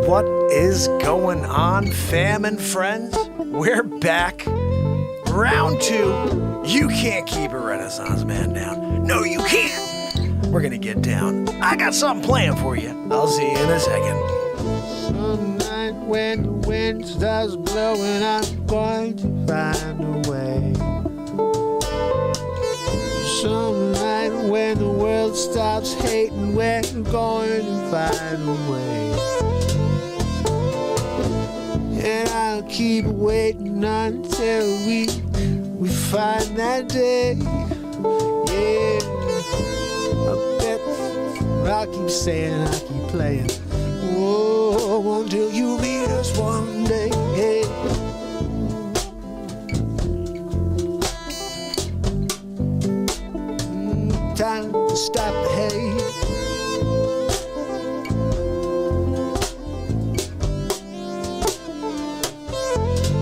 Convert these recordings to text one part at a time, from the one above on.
What is going on, fam and friends? We're back. Round 2. You can't keep a Renaissance man down. No, you can't. We're gonna get down. I got something planned for you. I'll see you in a second. Some night when the wind starts blowing, I'm going to find a way. Some night when the world stops hating, we're going to find a way. And I'll keep waiting until we find that day. Yeah, I'll keep saying, I'll keep playing. Oh, until you meet us one day. Yeah. Time to stop the hate.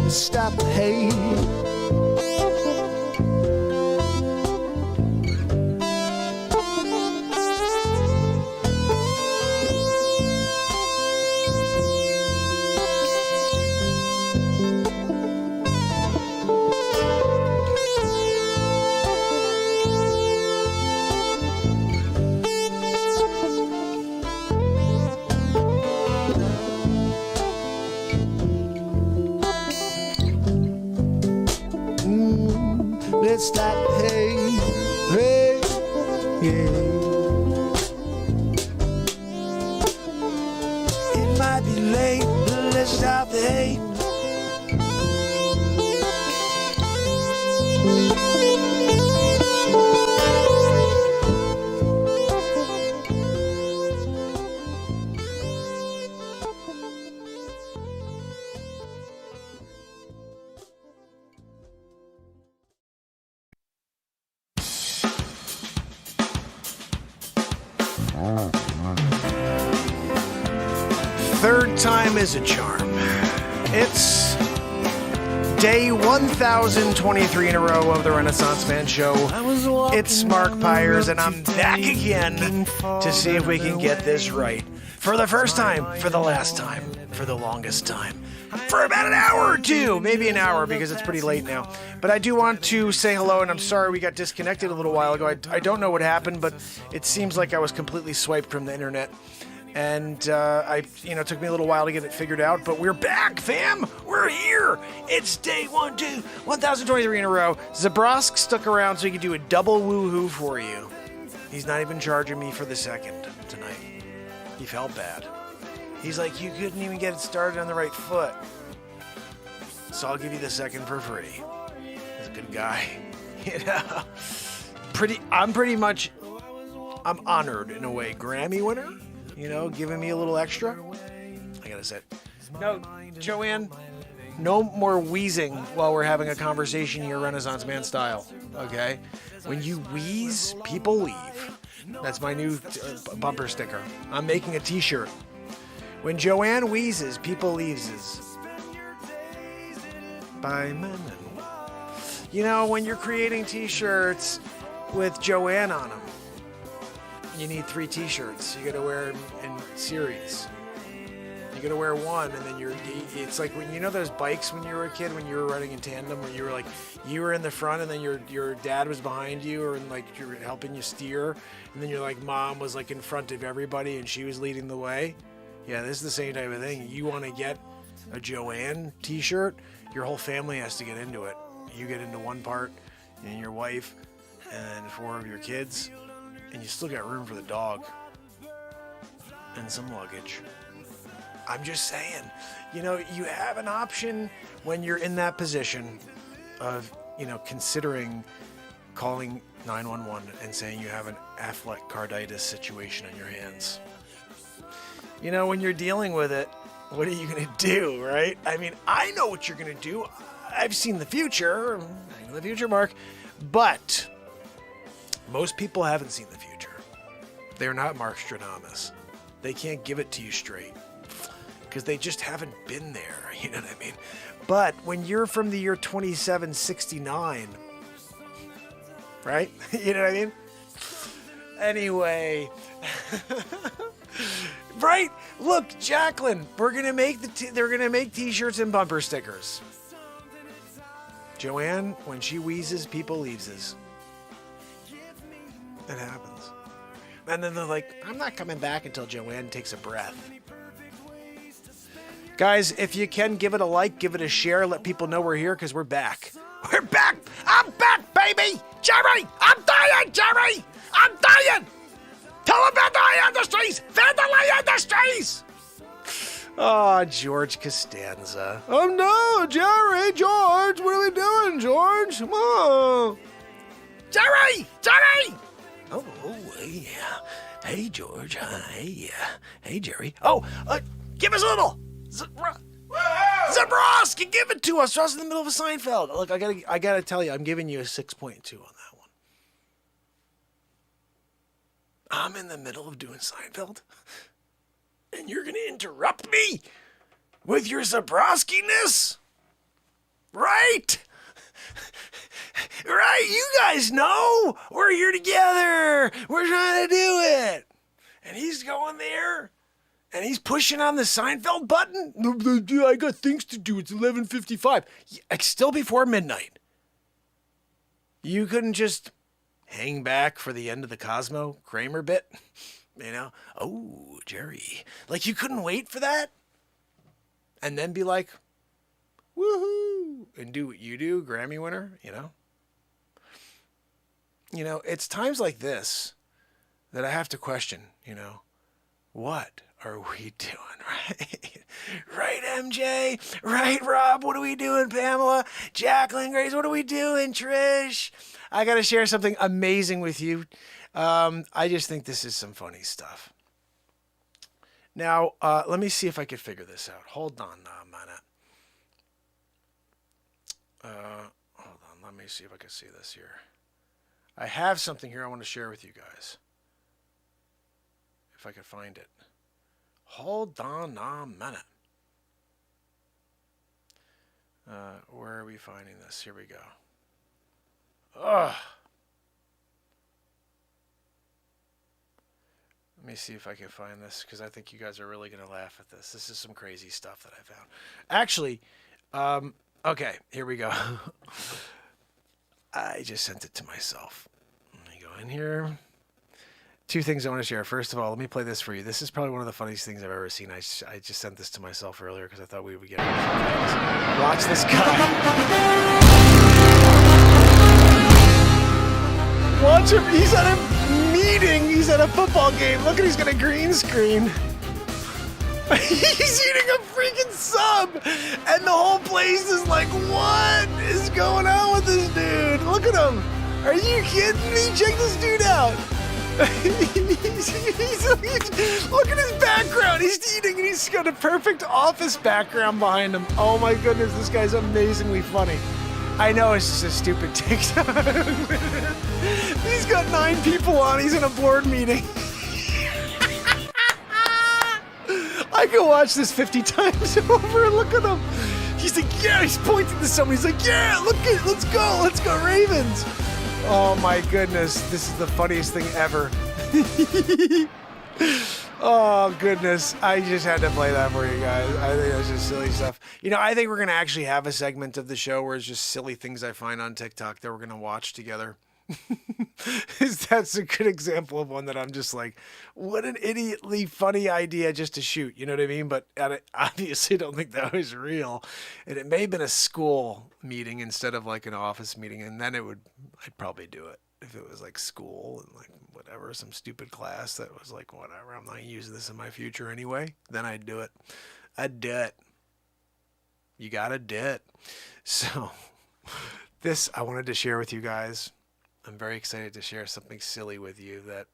Stop the hate. Let's stop the hate, hey, yeah. It might be late, but let's stop the hate. Third time is a charm. It's day 1023 in a row of the Renaissance Man Show. It's Mark Pires, and I'm back again to see if we can get this right. For the first time, for the last time, for the longest time. For about an hour or two, maybe an hour, because it's pretty late now. But I do want to say hello, and I'm sorry we got disconnected a little while ago. I don't know what happened, but it seems like I was completely swiped from the internet. And it took me a little while to get it figured out, but we're back, fam. We're here. It's day 1023 in a row. Zabrosk stuck around so he could do a double woohoo for you. He's not even charging me for the second tonight. He felt bad. He's like, you couldn't even get it started on the right foot. So I'll give you the second for free. He's a good guy. You know, I'm honored in a way. Grammy winner. You know, giving me a little extra. I gotta say, no, Joanne, no more wheezing while we're having a conversation here, Renaissance Man style. Okay, when you wheeze, people leave. That's my new bumper sticker. I'm making a T-shirt. When Joanne wheezes, people leaves. By men. You know, when you're creating t-shirts with Joanne on them, you need 3 t-shirts. You gotta wear them in series. You gotta wear one, and then it's like when you know those bikes when you were a kid, when you were riding in tandem, where you were like, you were in the front, and then your dad was behind you, or like you were helping you steer, and then your like mom was like in front of everybody, and she was leading the way. Yeah, this is the same type of thing. You want to get a Joanne t-shirt, your whole family has to get into it. You get into one part, and your wife, and 4 of your kids, and you still got room for the dog and some luggage. I'm just saying, you know, you have an option when you're in that position of, you know, considering calling 911 and saying you have an atelectasis situation on your hands. You know, when you're dealing with it, what are you going to do, right? I mean, I know what you're going to do. I've seen the future, I know the future, Mark, but most people haven't seen the future. They're not Mark Stradamus. They can't give it to you straight, because they just haven't been there, you know what I mean? But when you're from the year 2769, right? You know what I mean? Anyway, right? Look, Jacqueline, we're gonna make they're gonna make t-shirts and bumper stickers. Joanne, when she wheezes, people leaveses. It happens. And then they're like, I'm not coming back until Joanne takes a breath. Guys, if you can, give it a like, give it a share, let people know we're here, because we're back. We're back! I'm back, baby! Jerry! I'm dying, Jerry! I'm dying! Tell them about the industries! Vandalay Industries! Oh, George Costanza. Oh no, Jerry! George! What are we doing, George? Come on! Jerry! Jerry! Oh, yeah. Hey, George. Hey, Jerry. Oh, give us a little. Zabrowski, give it to us. I was in the middle of a Seinfeld. Look, I gotta tell you, I'm giving you a 6.2 on that one. I'm in the middle of doing Seinfeld, and you're gonna interrupt me with your Zabrowski-ness? Right? Right? You guys know we're here together. We're trying to do it. And he's going there. And he's pushing on the Seinfeld button? I got things to do. It's 11:55. It's still before midnight. You couldn't just hang back for the end of the Cosmo Kramer bit? You know? Oh, Jerry. Like, you couldn't wait for that? And then be like, woohoo! And do what you do, Grammy winner, you know? You know, it's times like this that I have to question, you know, what are we doing, right? Right, MJ? Right, Rob? What are we doing, Pamela? Jacqueline, Grace, what are we doing, Trish? I got to share something amazing with you. I just think this is some funny stuff. Now, let me see if I can figure this out. Hold on a minute. Hold on. Let me see if I can see this here. I have something here I want to share with you guys. If I can find it. Hold on a minute. Where are we finding this? Here we go. Ugh. Let me see if I can find this, because I think you guys are really going to laugh at this. This is some crazy stuff that I found. Actually, okay, here we go. I just sent it to myself. Let me go in here. 2 things I want to share. First of all, let me play this for you. This is probably one of the funniest things I've ever seen. I just sent this to myself earlier because I thought we would get it. Watch this guy. Watch him. He's at a meeting. He's at a football game. Look at, he's got a green screen. He's eating a freaking sub. And the whole place is like, what is going on with this dude? Look at him. Are you kidding me? Check this dude out. Look at his background. He's eating and he's got a perfect office background behind him. Oh my goodness, this guy's amazingly funny. I know it's just a stupid TikTok. He's got 9 people on. He's in a board meeting. I could watch this 50 times over. Look at him. He's like, yeah, he's pointing to someone. He's like, yeah, let's go Ravens. Oh my goodness, this is the funniest thing ever. Oh goodness, I just had to play that for you guys. I think that's just silly stuff. You know, I think we're gonna actually have a segment of the show where it's just silly things I find on TikTok that we're gonna watch together. That's a good example of one that I'm just like, what an idiotly funny idea just to shoot, you know what I mean? But I obviously don't think that was real. And it may have been a school meeting instead of like an office meeting, and then I'd probably do it if it was like school and like whatever, some stupid class that was like, whatever, I'm not gonna use this in my future anyway, then I'd do it. I'd do it. You gotta do it. So this I wanted to share with you guys. I'm very excited to share something silly with you that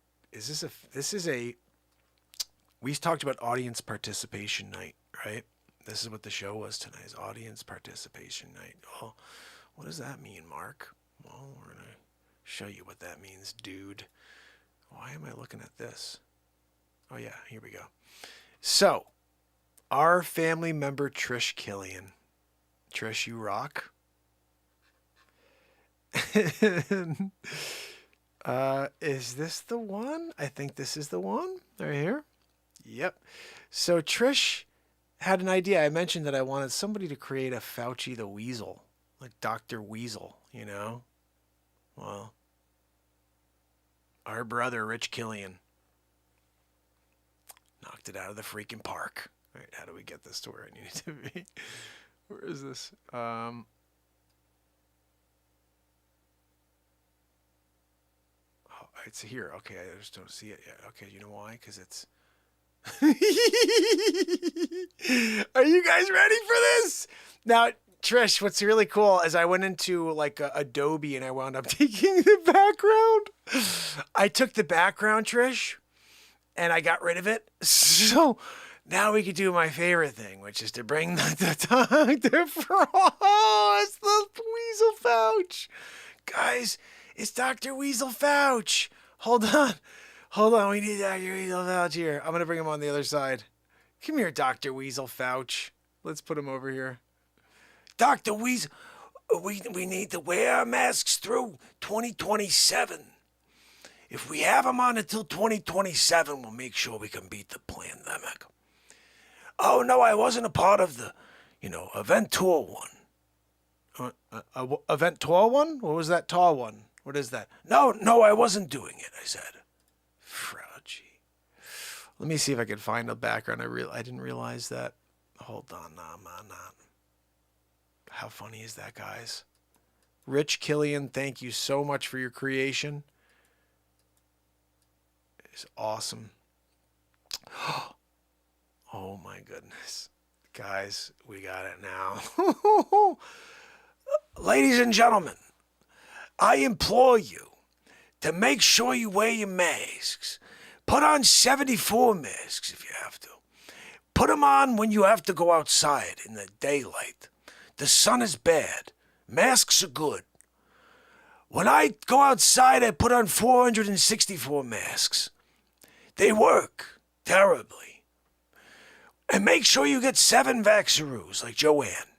we talked about audience participation night, right? This is what the show was tonight, is audience participation night. Oh, what does that mean, Mark? Well, we're going to show you what that means, dude. Why am I looking at this? Oh yeah, here we go. So, our family member Trish Killian. Trish, you rock. Is this the one? I think this is the one right here. Yep. So Trish had an idea. I mentioned that I wanted somebody to create a Fauci the Weasel, like Dr. Weasel, you know? Well, our brother Rich Killian knocked it out of the freaking park. All right, how do we get this to where I need it to be? Where is this? It's here. Okay, I just don't see it yet. Okay, you know why? Because it's... Are you guys ready for this? Now, Trish, what's really cool is I went into like Adobe and I wound up taking the background. I took the background, Trish, and I got rid of it. So now we could do my favorite thing, which is to bring the Dr. Frost, the Weasel Fauci. Guys, it's Dr. Weasel Fauci. Hold on. We need Dr. Weasel Fauci here. I'm going to bring him on the other side. Come here, Dr. Weasel Fauci. Let's put him over here. Dr. Weasel, we need to wear our masks through 2027. If we have them on until 2027, we'll make sure we can beat the pandemic. Oh, no, I wasn't a part of the, event tour one. Event tall one? What was that tall one? What is that? No, I wasn't doing it, I said. Fauci. Let me see if I can find a background. I didn't realize that. Hold on. No, I'm not. How funny is that, guys? Rich Killian, thank you so much for your creation. It's awesome. Oh my goodness. Guys, we got it now. Ladies and gentlemen, I implore you to make sure you wear your masks. Put on 74 masks if you have to. Put them on when you have to go outside in the daylight. The sun is bad. Masks are good. When I go outside, I put on 464 masks. They work terribly. And make sure you get 7 Vaxaroos like Joanne.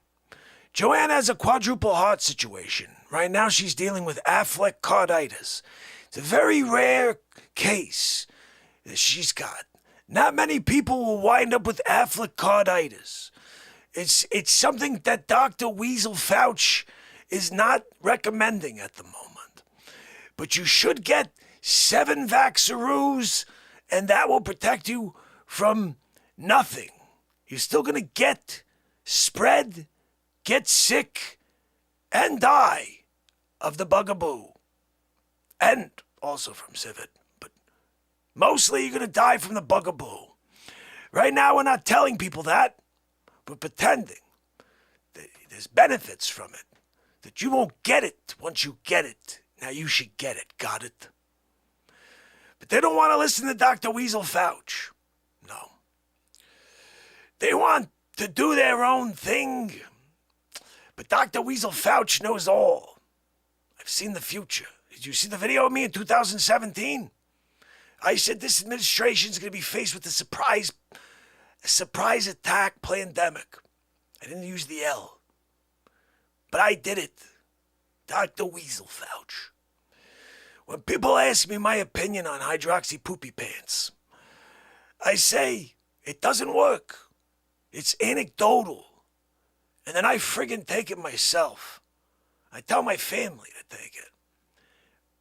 Joanne has a quadruple heart situation. Right now she's dealing with affleck carditis. It's a very rare case that she's got. Not many people will wind up with affleck carditis. It's something that Dr. Weasel Fauci is not recommending at the moment. But you should get 7 Vaxaroos, and that will protect you from nothing. You're still going to get spread, get sick, and die of the bugaboo. And also from civet. But mostly you're going to die from the bugaboo. Right now we're not telling people that. We're pretending that there's benefits from it. That you won't get it once you get it. Now you should get it. Got it? But they don't want to listen to Dr. Weasel Fauci. No. They want to do their own thing. But Dr. Weasel Fauci knows all. I've seen the future. Did you see the video of me in 2017? I said this administration's going to be faced with a surprise attack pandemic. I didn't use the L. but I did it. Dr. Weasel Fauch. When people ask me my opinion on hydroxy poopy pants, I say it doesn't work. It's anecdotal. And then I friggin' take it myself. I tell my family to take it.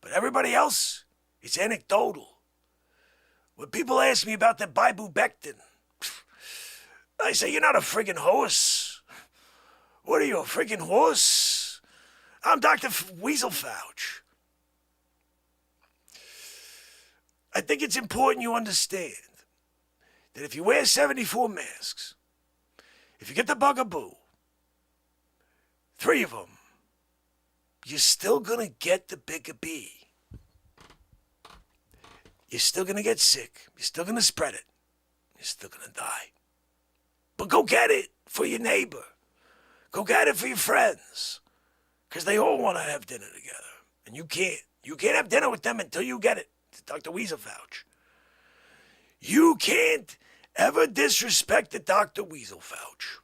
But everybody else, it's anecdotal. When people ask me about the Bibubectin, I say, you're not a friggin' horse. What are you, a friggin' horse? I'm Dr. Weasel Fauch. I think it's important you understand that if you wear 74 masks, if you get the bugaboo, 3 of them, you're still gonna get the bigger B. You're still gonna get sick. You're still gonna spread it. You're still gonna die. But go get it for your neighbor. Go get it for your friends. Because they all want to have dinner together. And you can't. You can't have dinner with them until you get it. It's Dr. Weasel Fauch. You can't ever disrespect the Dr. Weasel Fauch.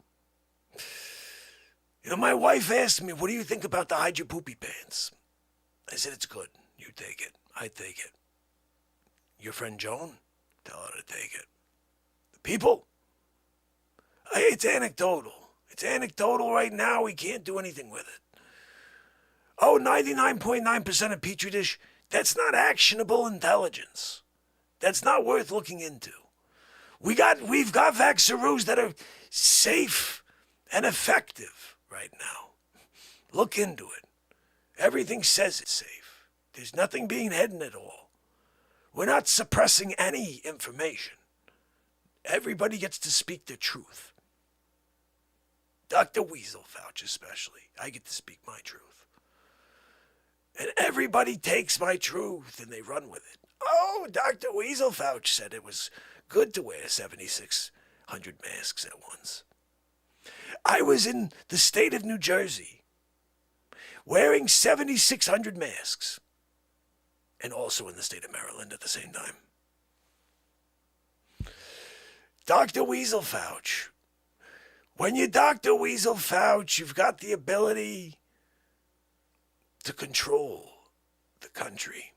You know, my wife asked me, what do you think about the Hide Your Poopy Pants? I said, it's good. You take it. I take it. Your friend Joan? Tell her to take it. The people? It's anecdotal. It's anecdotal right now. We can't do anything with it. Oh, 99.9% of Petri dish, that's not actionable intelligence. That's not worth looking into. We've got vaccines that are safe and effective right now. Look into it. Everything says it's safe. There's nothing being hidden at all. We're not suppressing any information. Everybody gets to speak the truth. Dr. Weasel Fauch especially. I get to speak my truth. And everybody takes my truth and they run with it. Oh, Dr. Weasel Fauch said it was good to wear 7,600 masks at once. I was in the state of New Jersey wearing 7,600 masks. And also in the state of Maryland at the same time. Dr. Weasel Fauch. When you're Dr. Weasel Fauch, you've got the ability to control the country.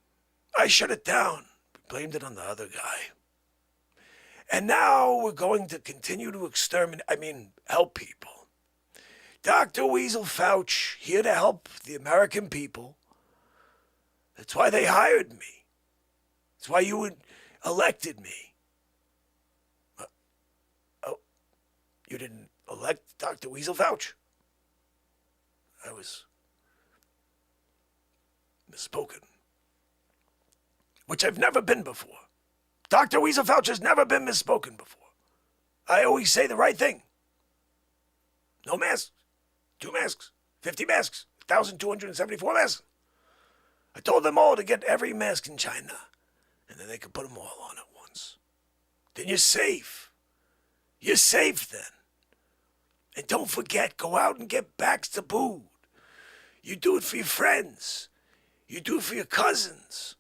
I shut it down. We blamed it on the other guy. And now we're going to continue to help people. Dr. Weasel Fauch, here to help the American people. That's why they hired me. That's why you elected me. You didn't elect Dr. Weasel Fauch? I was misspoken. Which I've never been before. Dr. Weasel Fauch has never been misspoken before. I always say the right thing. No masks. 2 masks. 50 masks. 1,274 masks. I told them all to get every mask in China, and then they could put them all on at once. Then you're safe. You're safe then. And don't forget, go out and get bags to food. You do it for your friends. You do it for your cousins.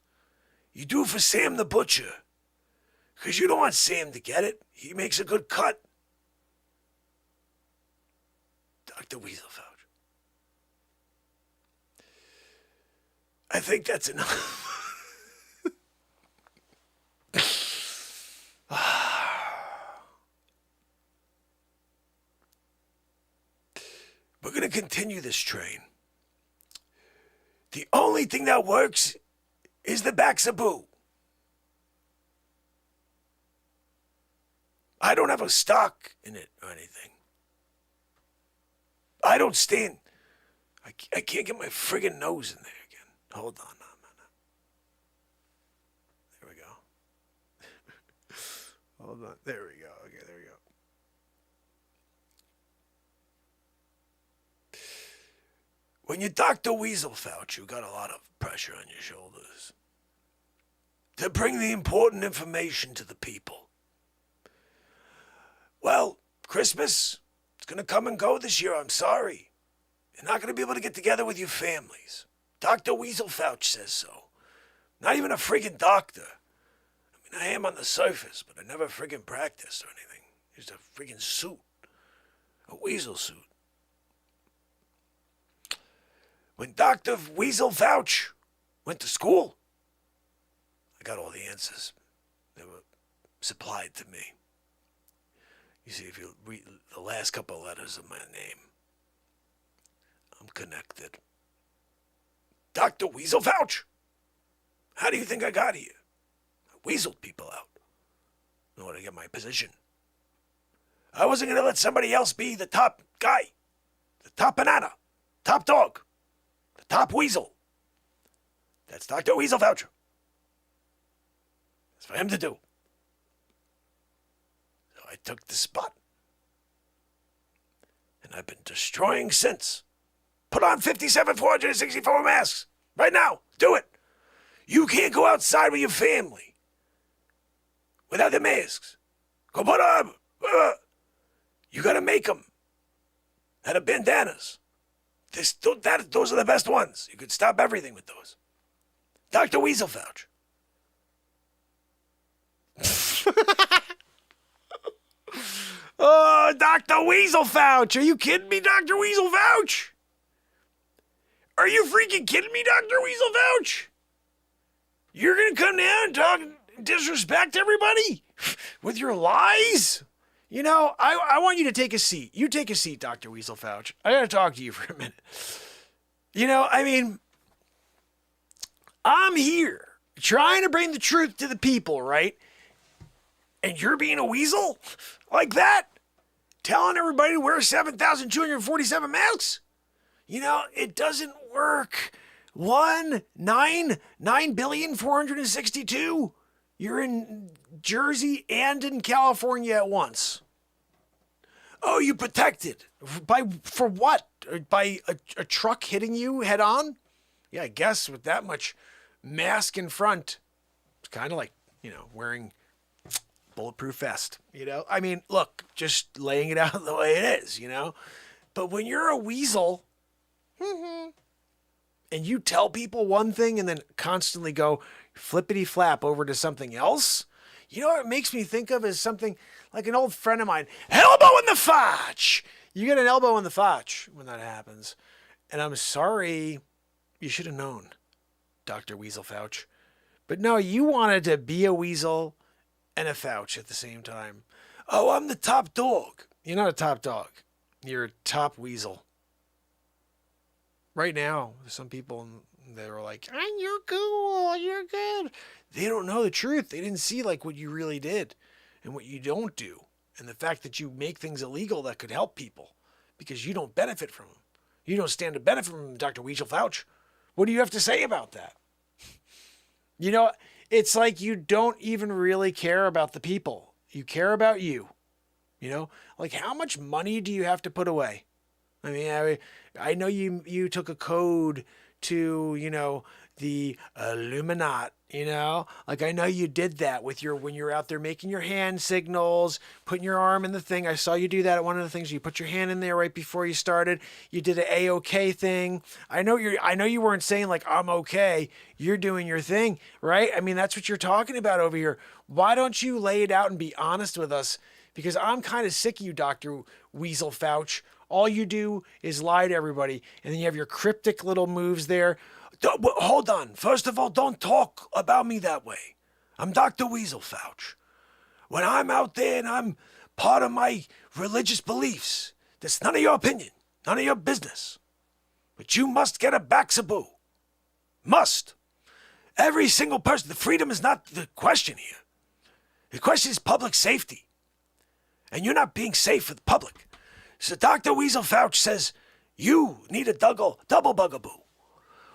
You do it for Sam the Butcher. Because you don't want Sam to get it. He makes a good cut. Dr. Weasel Fauch. I think that's enough. We're going to continue this train. The only thing that works is the Baxaboo. I don't have a stock in it or anything. I don't stand. I can't get my friggin' nose in there again. Hold on. There we go. Hold on. There we go. Okay, there we go. When you're Dr. Weasel Fauch, you got a lot of pressure on your shoulders to bring the important information to the people. Well, Christmas, it's going to come and go this year. I'm sorry. You're not going to be able to get together with your families. Dr. Weasel Fauch says so. Not even a friggin' doctor. I am on the surface, but I never friggin' practiced or anything. Just a friggin' suit. A weasel suit. When Dr. Weasel Fauch went to school, I got all the answers. They were supplied to me. You see, if you read the last couple of letters of my name, I'm connected. Dr. Weasel Fauch! How do you think I got here? I weaseled people out in order to get my position. I wasn't going to let somebody else be the top guy, the top banana, top dog, the top weasel. That's Dr. Weasel Fauch. It's for him to do. So I took the spot. And I've been destroying since. Put on 57,464 masks. Right now. Do it. You can't go outside with your family without the masks. Go put on. You got to make them out of bandanas. Those are the best ones. You could stop everything with those. Dr. Weasel Fauch. Oh, Dr. Weasel Fauch. Are you kidding me, Dr. Weasel Fauch? Are you freaking kidding me, Dr. Weasel Fauch? You're going to come down and talk disrespect everybody with your lies? You know, I want you to take a seat. You take a seat, Dr. Weasel Fauch. I got to talk to you for a minute. You know, I mean, I'm here trying to bring the truth to the people, right? And you're being a weasel like that? Telling everybody to wear 7,247 masks? You know, it doesn't work. 9,462. You're in Jersey and in California at once. Oh, you protected. For what? By a truck hitting you head on? Yeah, I guess with that much mask in front, it's kind of like, you know, wearing bulletproof vest, you know? I mean, look, just laying it out the way it is, you know? But when you're a weasel, and you tell people one thing and then constantly go flippity flap over to something else, you know what it makes me think of is something like an old friend of mine, elbow in the fotch. You get an elbow in the fotch when that happens. And I'm sorry, you should have known, Dr. Weasel Fauch. But no, you wanted to be a weasel and a Fauch at the same time. Oh, I'm the top dog. You're not a top dog. You're a top weasel. Right now, some people, they were like, oh, you're cool, you're good. They don't know the truth. They didn't see like what you really did and what you don't do. And the fact that you make things illegal that could help people because you don't benefit from them. You don't stand to benefit from them, Dr. Weasel Fauch. What do you have to say about that? You know, it's like you don't even really care about the people. You care about you. You know, like how much money do you have to put away? I mean, I know you took a code to, you know, the Illuminati, you know, like I know you did that with when you're out there making your hand signals, putting your arm in the thing. I saw you do that at one of the things. You put your hand in there right before you started. You did an A-OK thing. I know you weren't saying like, I'm okay. You're doing your thing, right? I mean, that's what you're talking about over here. Why don't you lay it out and be honest with us? Because I'm kind of sick of you, Dr. Weasel Fauch. All you do is lie to everybody. And then you have your cryptic little moves there. Hold on. First of all, don't talk about me that way. I'm Dr. Weasel Fauch. When I'm out there and I'm part of my religious beliefs, that's none of your opinion, none of your business. But you must get a Baxaboo. Must. Every single person. The freedom is not the question here. The question is public safety. And you're not being safe for the public. So Dr. Weasel Fauch says, you need a double bugaboo.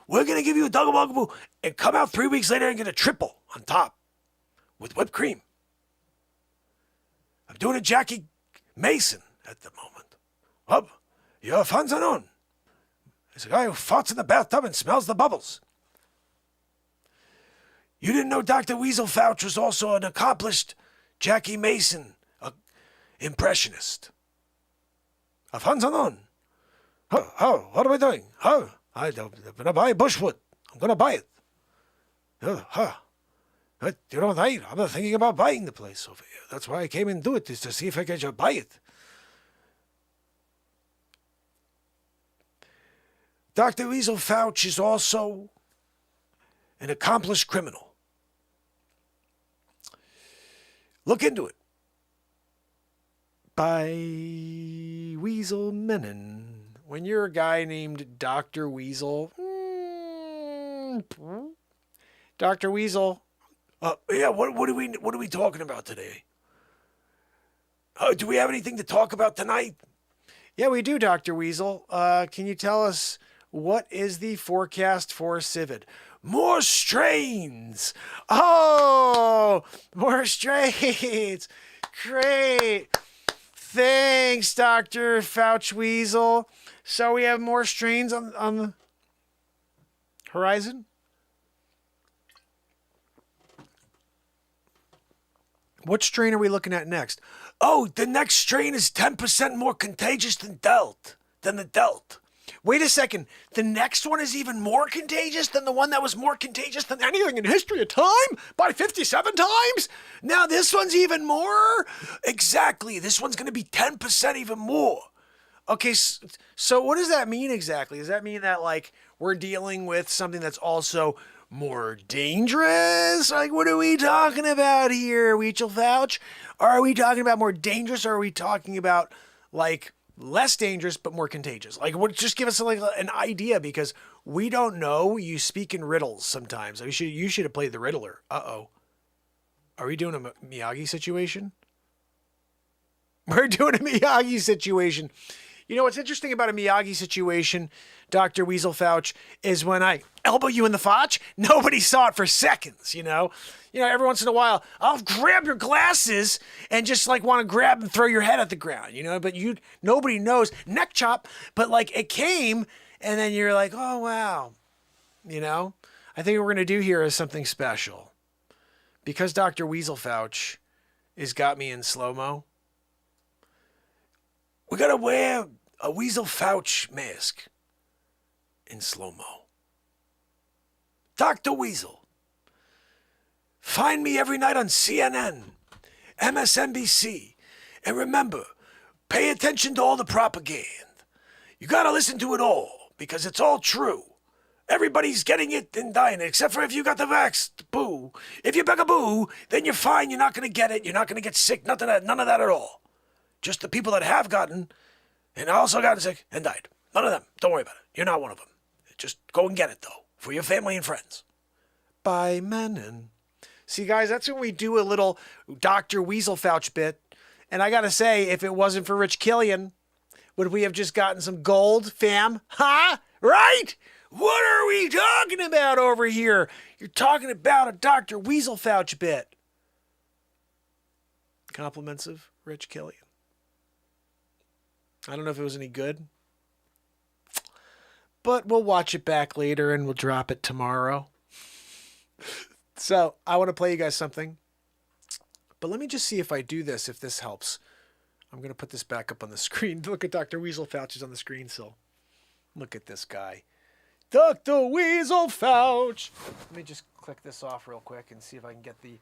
We're going to give you a double bugaboo and come out 3 weeks later and get a triple on top with whipped cream. I'm doing a Jackie Mason at the moment. Oh, you're fun on. There's a guy who farts in the bathtub and smells the bubbles. You didn't know Dr. Weasel Fauch was also an accomplished Jackie Mason impressionist. A fun on. Oh, what am I doing? Oh, I'm going to buy Bushwood. I'm going to buy it. You know what? I'm thinking about buying the place over here. That's why I came and do it, is to see if I can buy it. Dr. Weasel Fauch is also an accomplished criminal. Look into it. By Weasel Menon. When you're a guy named Dr. Weasel, Dr. Weasel. Yeah, what are we talking about today? Do we have anything to talk about tonight? Yeah, we do, Dr. Weasel. Can you tell us what is the forecast for Civid? More strains. Oh, more strains. Great. Thanks, Dr. Fauch Weasel. So we have more strains on the horizon? What strain are we looking at next? Oh, the next strain is 10% more contagious than the Delt. Wait a second. The next one is even more contagious than the one that was more contagious than anything in history of time? By 57 times? Now this one's even more? Exactly. This one's going to be 10% even more. Okay, so what does that mean exactly? Does that mean that, like, we're dealing with something that's also more dangerous? Like, what are we talking about here, Weechel Fauch? Are we talking about more dangerous, or are we talking about, like, less dangerous but more contagious? Like, what? Just give us like an idea, because we don't know. You speak in riddles sometimes. You should have played the Riddler. Uh-oh. Are we doing a Miyagi situation? We're doing a Miyagi situation. You know what's interesting about a Miyagi situation, Dr. Weasel Fauch, is when I elbow you in the fotch, nobody saw it for seconds, you know? You know, every once in a while, I'll grab your glasses and just like want to grab and throw your head at the ground, you know? But nobody knows. Neck chop, but like it came and then you're like, oh, wow. You know? I think what we're going to do here is something special. Because Dr. Weasel Fauch has got me in slow-mo, We got to wear a Weasel Fauch mask in slow-mo. Dr. Weasel. Find me every night on CNN, MSNBC. And remember, pay attention to all the propaganda. You got to listen to it all, because it's all true. Everybody's getting it and dying, except for if you got the vax, boo. If you're boo, then you're fine. You're not going to get it. You're not going to get sick. None of that at all. Just the people that have gotten, and also gotten sick and died. None of them. Don't worry about it. You're not one of them. Just go and get it, though, for your family and friends. By Menon. See, guys, that's when we do a little Dr. Weasel Fauch bit. And I got to say, if it wasn't for Rich Killian, would we have just gotten some gold, fam? Huh? Right? What are we talking about over here? You're talking about a Dr. Weasel Fauch bit. Compliments of Rich Killian. I don't know if it was any good, but we'll watch it back later and we'll drop it tomorrow. So I want to play you guys something, but let me just see if I do this, if this helps. I'm going to put this back up on the screen. Look at Dr. Weasel Fauch is on the screen still. Look at this guy. Dr. Weasel Fauch. Let me just click this off real quick and see if I can get the...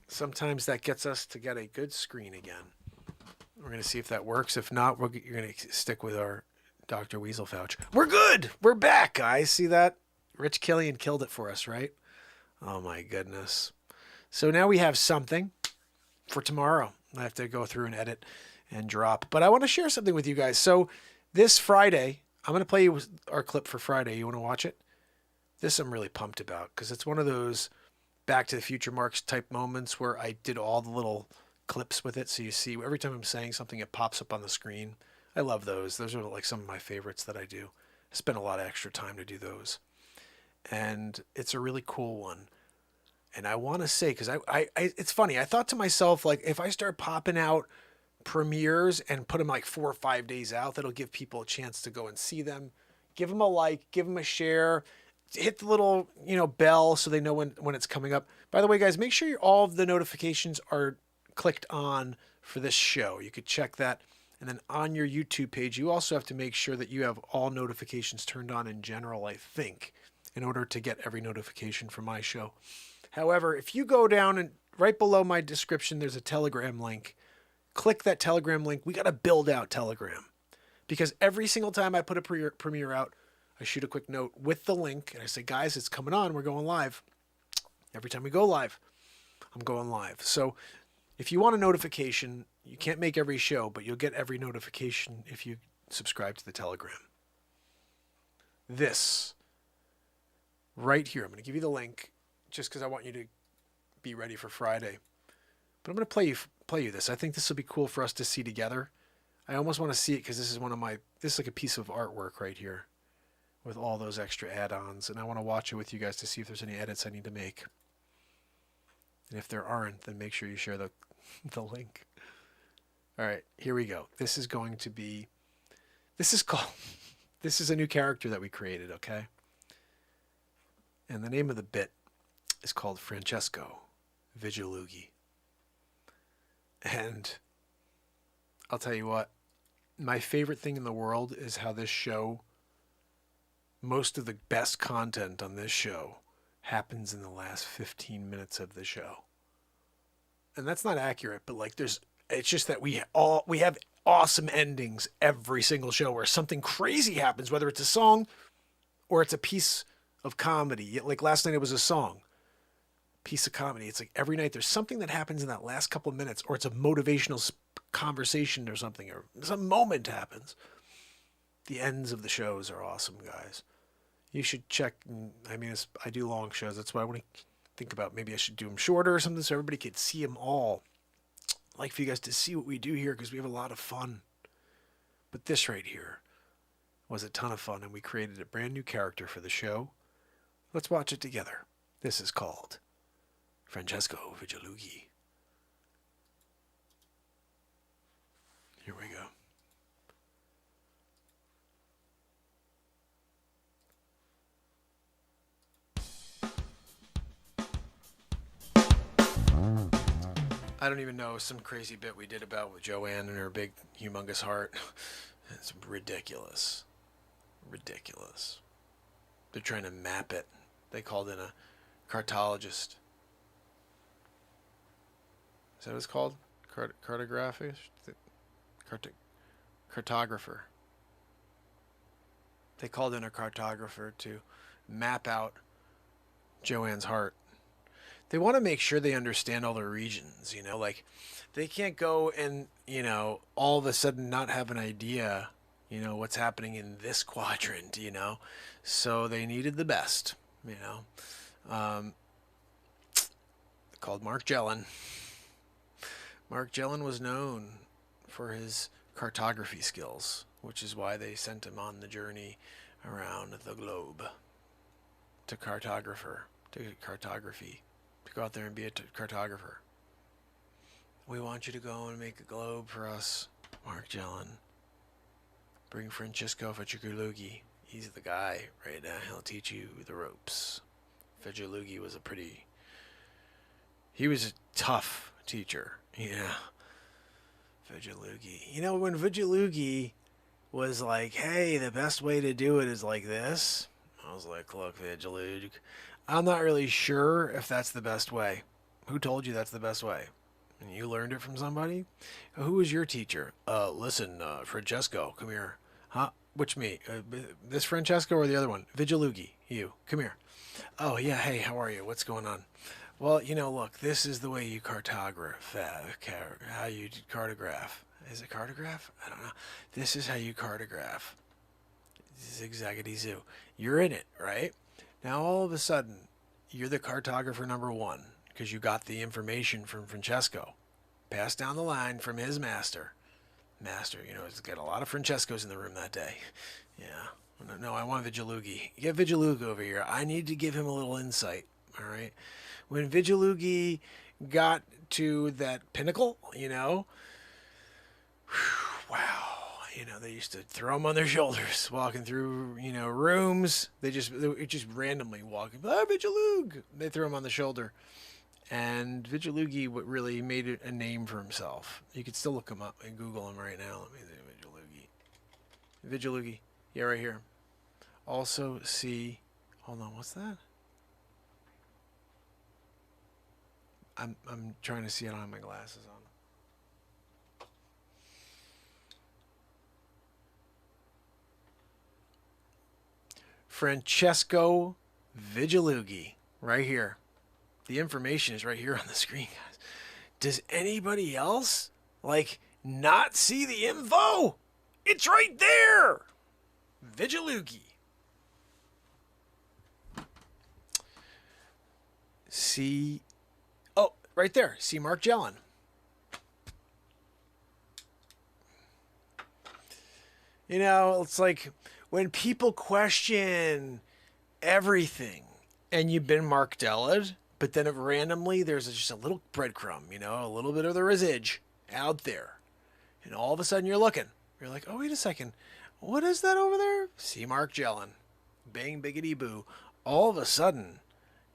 Sometimes that gets us to get a good screen again. We're going to see if that works. If not, you're going to stick with our Dr. Weasel Fauch. We're good. We're back, guys. See that? Rich Killian killed it for us, right? Oh, my goodness. So now we have something for tomorrow. I have to go through and edit and drop. But I want to share something with you guys. So this Friday, I'm going to play you our clip for Friday. You want to watch it? This I'm really pumped about because it's one of those Back to the Future Marks type moments where I did all the little clips with it. So you see every time I'm saying something, it pops up on the screen. I love those. Those are like some of my favorites that I do. I spend a lot of extra time to do those. And it's a really cool one. And I want to say, because it's funny. I thought to myself, like, if I start popping out premieres and put them like 4 or 5 days out, that'll give people a chance to go and see them. Give them a like, give them a share. Hit the little, bell so they know when it's coming up. By the way, guys, make sure all of the notifications are clicked on for this show. You could check that. And then on your YouTube page, you also have to make sure that you have all notifications turned on in general, I think, in order to get every notification from my show. However, if you go down and right below my description, there's a Telegram link. Click that Telegram link. We got to build out Telegram. Because every single time I put a premiere out, I shoot a quick note with the link and I say, guys, it's coming on. We're going live. Every time we go live, I'm going live. So if you want a notification, you can't make every show, but you'll get every notification if you subscribe to the Telegram. This right here, I'm going to give you the link just because I want you to be ready for Friday. But I'm going to play you this. I think this will be cool for us to see together. I almost want to see it because this is this is like a piece of artwork right here with all those extra add-ons. And I want to watch it with you guys to see if there's any edits I need to make. And if there aren't, then make sure you share the link. All right, here we go. This is a new character that we created, okay? And the name of the bit is called Francesco Vigilughi. And I'll tell you what, my favorite thing in the world is how this show, most of the best content on this show happens in the last 15 minutes of the show. And that's not accurate, but like it's just that we have awesome endings every single show where something crazy happens, whether it's a song or it's a piece of comedy. Like last night it was a song, piece of comedy. It's like every night there's something that happens in that last couple of minutes, or it's a motivational conversation or something, or some moment happens. The ends of the shows are awesome, guys. You should check. I mean, I do long shows. That's why I want to think about maybe I should do them shorter or something so everybody could see them all. I'd like for you guys to see what we do here because we have a lot of fun. But this right here was a ton of fun, and we created a brand new character for the show. Let's watch it together. This is called Francesco Vigilughi. Here we go. I don't even know, some crazy bit we did about with Joanne and her big, humongous heart. It's ridiculous. Ridiculous. They're trying to map it. They called in a cartologist. Is that what it's called? Cartographer? Cartographer. They called in a cartographer to map out Joanne's heart. They want to make sure they understand all the regions, you know, like they can't go and, you know, all of a sudden not have an idea, you know, what's happening in this quadrant, you know, so they needed the best, you know, called Mark Jellin. Mark Jellin was known for his cartography skills, which is why they sent him on the journey around the globe to cartography. To go out there and be a cartographer. We want you to go and make a globe for us, Mark Jellin. Bring Francesco Vigilughi. He's the guy right now. He'll teach you the ropes. Vigilughi was he was a tough teacher. Yeah. Vigilughi. You know, when Vigilughi was like, hey, the best way to do it is like this, I was like, look, Vigilughi, I'm not really sure if that's the best way. Who told you that's the best way? And you learned it from somebody? Who was your teacher? Listen, Francesco, come here. Huh? Which me? This Francesco or the other one? Vigilughi, you. Come here. Oh, yeah, hey, how are you? What's going on? Well, you know, look, this is the way you cartograph. How you cartograph. Is it cartograph? I don't know. This is how you cartograph. Zigzaggedy zoo. You're in it, right? Now, all of a sudden, you're the cartographer number one because you got the information from Francesco. Passed down the line from his master. You know, he's got a lot of Francescos in the room that day. Yeah. No, I want Vigilughi. Get Vigilughi over here. I need to give him a little insight, all right? When Vigilughi got to that pinnacle, you know, wow. You know, they used to throw them on their shoulders, walking through, you know, rooms. They just randomly walking. Vigilughi! They threw him on the shoulder. And Vigilughi really made it a name for himself. You could still look him up and Google him right now. Let me see, Vigilughi. Yeah, right here. Also see, hold on, what's that? I'm trying to see. I don't have my glasses on. Francesco Vigilughi, right here. The information is right here on the screen, guys. Does anybody else, like, not see the info? It's right there! Vigilughi. See, oh, right there. See Mark Jellin. You know, it's like when people question everything and you've been Mark Dellad, but then randomly there's just a little breadcrumb, you know, a little bit of the residue out there. And all of a sudden you're looking. You're like, oh, wait a second. What is that over there? See Mark Jellin. Bang, biggity boo. All of a sudden,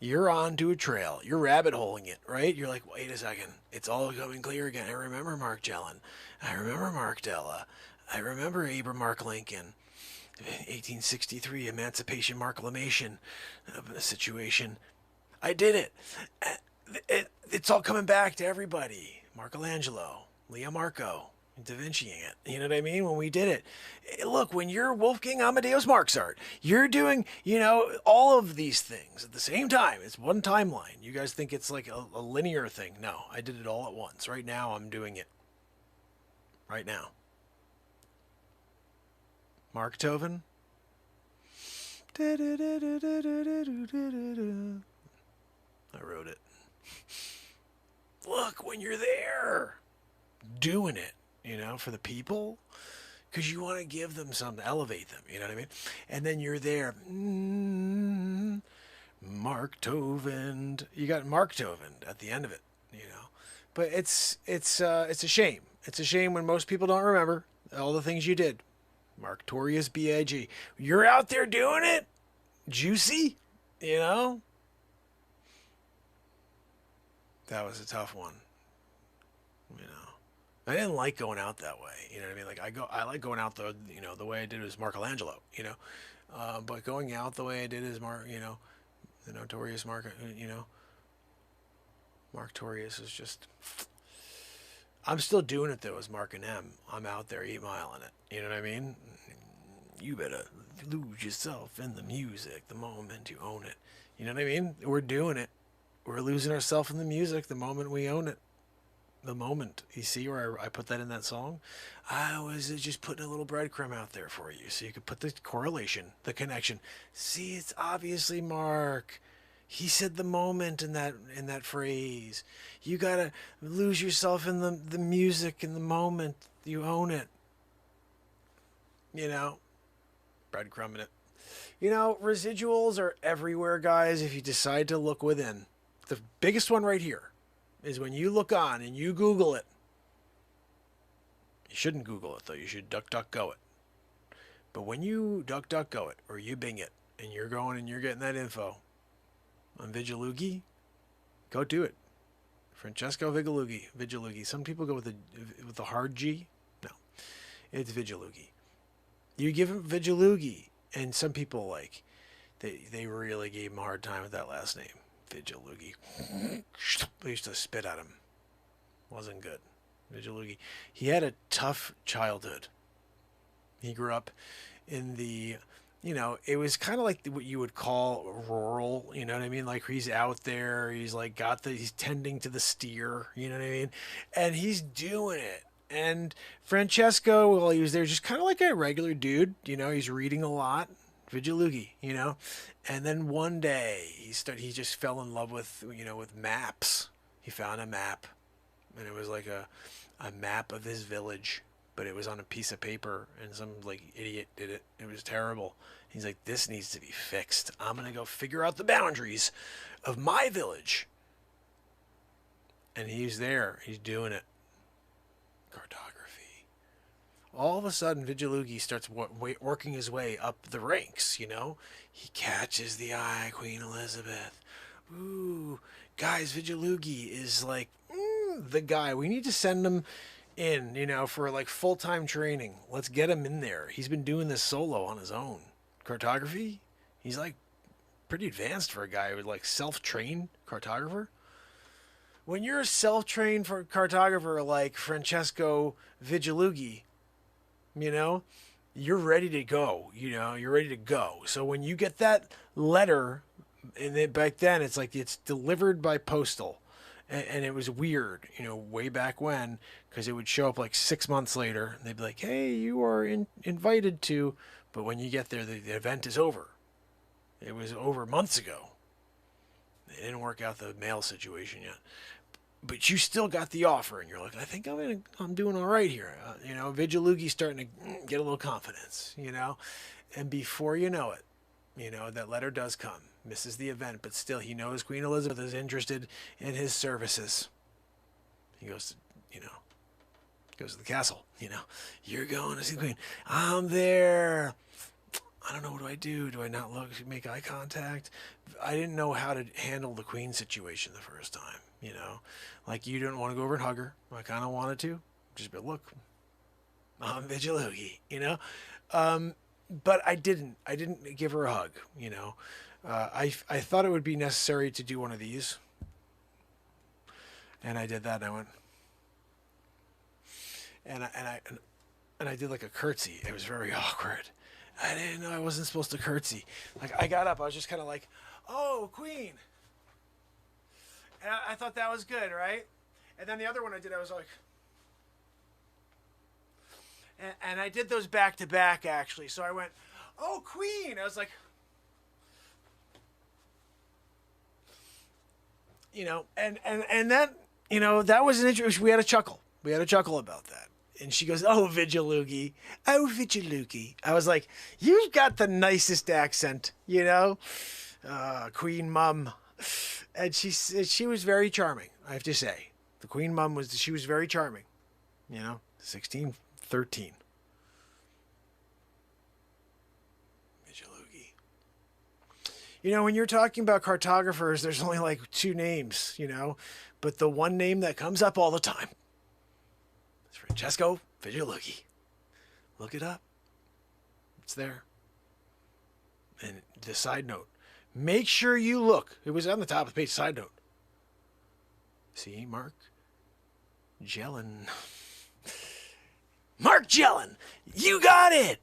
you're onto a trail. You're rabbit holing it, right? You're like, wait a second. It's all coming clear again. I remember Mark Jellin. I remember Mark Della. I remember Abraham Mark Lincoln. 1863 Emancipation Proclamation situation. I did it. It's all coming back to everybody. Michelangelo, Leo Marco, Da Vinci it. You know what I mean? When we did it. Look, when you're Wolfgang Amadeus Mozart, you're doing, you know, all of these things at the same time. It's one timeline. You guys think it's like a linear thing. No, I did it all at once. Right now, I'm doing it. Right now. Mark Toven. I wrote it. Look, when you're there, doing it, you know, for the people, because you want to give them something, elevate them, you know what I mean? And then you're there, Mark Toven. You got Mark Toven at the end of it, you know. But it's a shame. It's a shame when most people don't remember all the things you did. Marktorius B.I.G. You're out there doing it? Juicy? You know? That was a tough one. You know? I didn't like going out that way. You know what I mean? Like I like going out the way I did was Michelangelo, you know? But going out the way I did is the notorious Marktorius is just... I'm still doing it, though, as Mark and M. I'm out there 8 Mile in it. You know what I mean? You better lose yourself in the music the moment you own it. You know what I mean? We're doing it. We're losing ourselves in the music the moment we own it. The moment. You see where I put that in that song? I was just putting a little breadcrumb out there for you so you could put the correlation, the connection. See, it's obviously Mark. He said the moment in that phrase. You gotta lose yourself in the music in the moment. You own it. You know? Breadcrumbing it. You know, residuals are everywhere, guys, if you decide to look within. The biggest one right here is when you look on and you Google it. You shouldn't Google it, though. You should DuckDuckGo it. But when you DuckDuckGo it, or you Bing it, and you're going and you're getting that info on Vigilughi, go do it. Francesco Vigilughi. Some people go with the hard G. No, it's Vigilughi. You give him Vigilughi, and some people like they really gave him a hard time with that last name, Vigilughi. They used to spit at him. Wasn't good. Vigilughi. He had a tough childhood. He grew up in the, you know, it was kind of like what you would call rural, you know what I mean? Like he's out there, he's like he's tending to the steer, you know what I mean? And he's doing it. And Francesco, while he was there, just kind of like a regular dude, you know, he's reading a lot, Vigilughi, you know? And then one day he just fell in love with maps. He found a map, and it was like a map of his village, but it was on a piece of paper, and some like idiot did it. It was terrible. He's like, this needs to be fixed. I'm going to go figure out the boundaries of my village. And he's there. He's doing it. Cartography. All of a sudden, Vigilughi starts working his way up the ranks, you know? He catches the eye, Queen Elizabeth. Ooh. Guys, Vigilughi is like the guy. We need to send him in, you know, for like full-time training. Let's get him in there. He's been doing this solo on his own. Cartography? He's like pretty advanced for a guy who would like self-train cartographer. When you're a self-trained for cartographer like Francesco Vigilughi, you know, you're ready to go. You're ready to go. So when you get that letter, and then back then it's like it's delivered by postal, and it was weird, way back when, because it would show up like 6 months later, and they'd be like, "Hey, you are invited to," but when you get there, the event is over. It was over months ago. They didn't work out the mail situation yet. But you still got the offer, and you're like, I think I'm doing all right here. Vigiloogi's starting to get a little confidence, And before you know it, that letter does come. Misses the event, but still he knows Queen Elizabeth is interested in his services. He goes to the castle, You're going to see the Queen. I'm there. I don't know, what do I do? Do I not make eye contact? I didn't know how to handle the Queen situation the first time, Like, you didn't want to go over and hug her. I kind of wanted to. Just be, look, I'm Vigiloogi, But I didn't. I didn't give her a hug, I thought it would be necessary to do one of these. And I did that, and I went... And I did like a curtsy. It was very awkward. I didn't know I wasn't supposed to curtsy. Like, I got up. I was just kind of like, "Oh, Queen." And I thought that was good, right? And then the other one I did, I was like... And I did those back to back, actually. So I went, "Oh, Queen." I was like... And that, that was an interesting... We had a chuckle. We had a chuckle about that. And she goes, "Oh, Vigiloogi. Oh, Vigiloogi." I was like, "You've got the nicest accent, Queen Mum." And she was very charming, I have to say. The Queen Mum she was very charming. 1613. Vigiloogi. When you're talking about cartographers, there's only like two names, but the one name that comes up all the time, Francesco Vigiloogi. Look it up. It's there. And the side note, make sure you look. It was on the top of the page. Side note. See, Mark Jellin. Mark Jellin. You got it.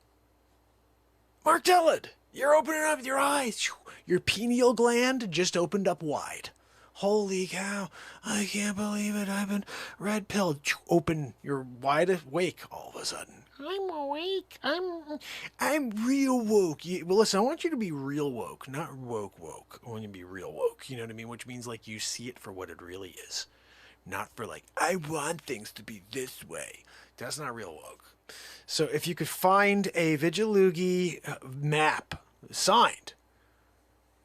Mark Jellin. You're opening up your eyes. Your pineal gland just opened up wide. Holy cow, I can't believe it. I've been red pilled. Open, you're wide awake all of a sudden. I'm awake. I'm real woke. Well, listen, I want you to be real woke, not woke. I want you to be real woke. You know what I mean? Which means like you see it for what it really is. Not for like, I want things to be this way. That's not real woke. So if you could find a Vigiloogi map signed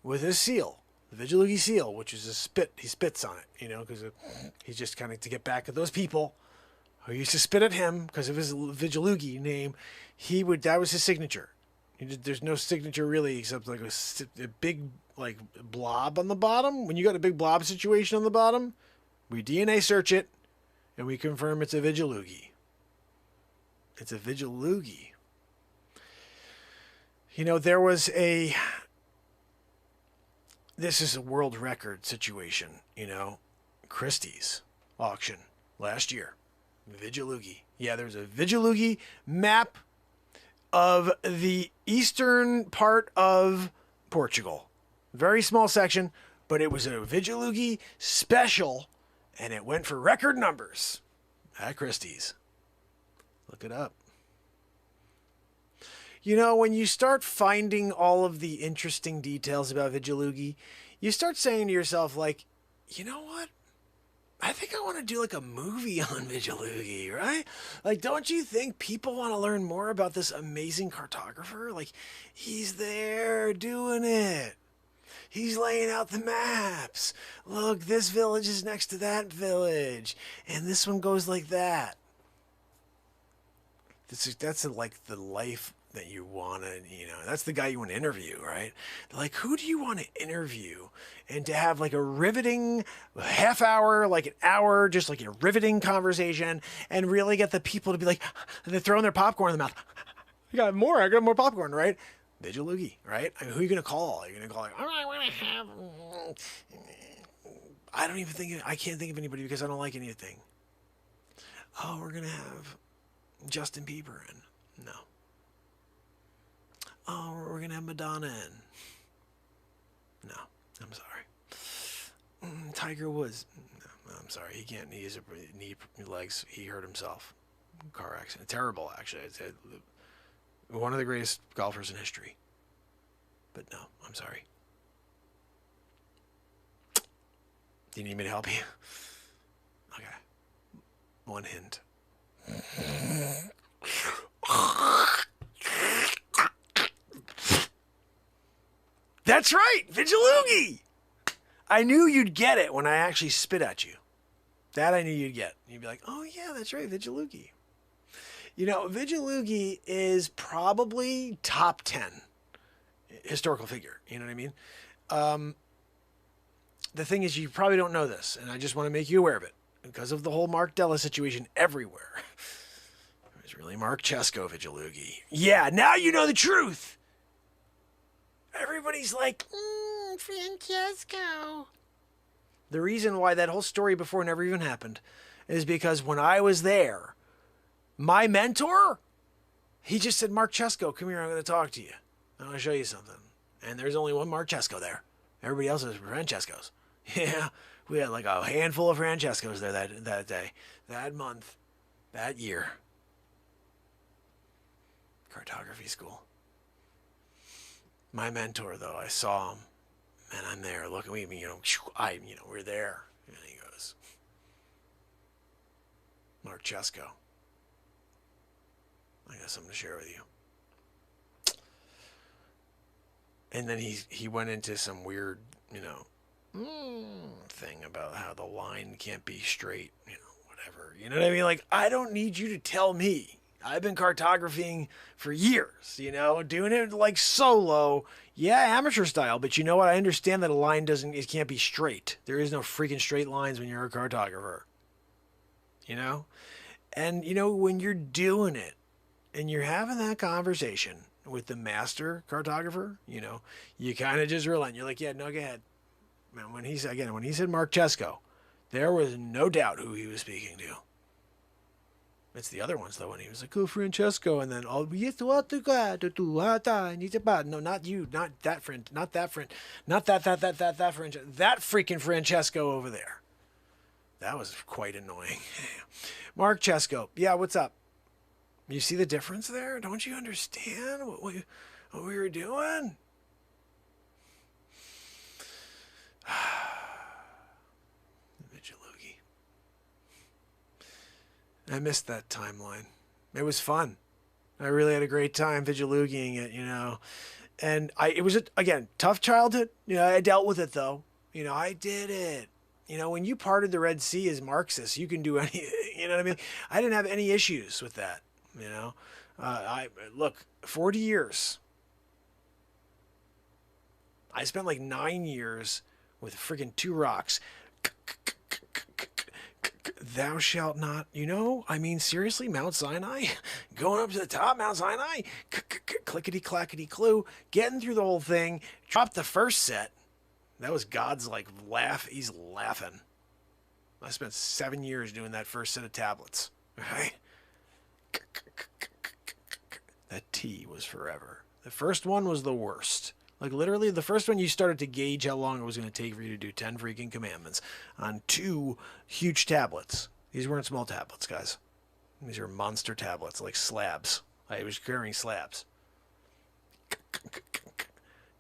with a seal, the Vigiloogi seal, which is a spit. He spits on it, because he's just kind of to get back at those people who used to spit at him because of his Vigiloogi name. That was his signature. There's no signature really except like a big like blob on the bottom. When you got a big blob situation on the bottom, we DNA search it and we confirm it's a Vigiloogi. It's a Vigiloogi. There was this is a world record situation, Christie's auction last year. Vigiloogi. Yeah, there's a Vigiloogi map of the eastern part of Portugal. Very small section, but it was a Vigiloogi special, and it went for record numbers at Christie's. Look it up. When you start finding all of the interesting details about Vigiloogi, you start saying to yourself, like, you know what? I think I want to do like a movie on Vigiloogi, right? Like, don't you think people want to learn more about this amazing cartographer? Like, he's there doing it. He's laying out the maps. Look, this village is next to that village, and this one goes like that. That's like the life that you want to, that's the guy you want to interview, right? Like, who do you want to interview and to have like a riveting half hour, like an hour, just like a riveting conversation and really get the people to be like, they're throwing their popcorn in the mouth. I got more popcorn, right? Vigiloogi, right? I mean, who are you going to call? Are you going to call like, all right, I want to have, I can't think of anybody because I don't like anything. Oh, we're going to have Justin Bieber in. No. oh, we're going to have Madonna in. No, I'm sorry. Tiger Woods. No, I'm sorry. He can't. He has knee legs. He hurt himself. Car accident. Terrible, actually. It's one of the greatest golfers in history. But no, I'm sorry. Do you need me to help you? Okay. One hint. That's right, Vigiloogie! I knew you'd get it when I actually spit at you. That I knew you'd get. You'd be like, oh yeah, that's right, Vigiloogie. You know, Vigiloogie is probably top 10 historical figure. You know what I mean? The thing is, you probably don't know this, and I just want to make you aware of it. Because of the whole Mark Della situation everywhere. It was really Mark Chesko, Vigiloogie. Yeah, now you know the truth! Everybody's like, Francesco. The reason why that whole story before never even happened is because when I was there, my mentor, he just said, Mark Chesko, come here, I'm going to talk to you. I want to show you something. And there's only one Mark Chesko there. Everybody else is Francescos. Yeah, we had like a handful of Francescos there that day, that month, that year. Cartography school. My mentor, though, I saw him, and I'm there. Look at me, we're there. And he goes, Mark Chesko, I got something to share with you. And then he went into some weird, thing about how the line can't be straight, whatever. You know what I mean? Like, I don't need you to tell me. I've been cartographying for years, doing it like solo. Yeah, amateur style, but you know what? I understand that a line it can't be straight. There is no freaking straight lines when you're a cartographer. And, when you're doing it and you're having that conversation with the master cartographer, you kind of just relent. You're like, yeah, no, go ahead. Man, when he said Mark Chesko, there was no doubt who he was speaking to. It's the other ones, though, when he was like, oh, Francesco, and then, no, not you, not that friend, not that friend, not that friend, that freaking Francesco over there. That was quite annoying. Mark Chesko, yeah, what's up? You see the difference there? Don't you understand what we were doing? Vigiloogie. I missed that timeline. It was fun. I really had a great time Vigiloogiing it, And it was, again, tough childhood. I dealt with it, though. I did it. When you parted the Red Sea as Marxists, you can do anything. You know what I mean? I didn't have any issues with that. Look, 40 years. I spent like 9 years with friggin' 2 rocks. Thou shalt not, seriously, Mount Sinai? Going up to the top, Mount Sinai? Clickety-clackety-clue. Getting through the whole thing. Dropped the first set. That was God's, laugh. He's laughing. I spent 7 years doing that first set of tablets. Right? That T was forever. The first one was the worst. Literally, the first one you started to gauge how long it was going to take for you to do 10 freaking commandments on 2 huge tablets. These weren't small tablets, guys. These are monster tablets, like slabs. I was carrying slabs.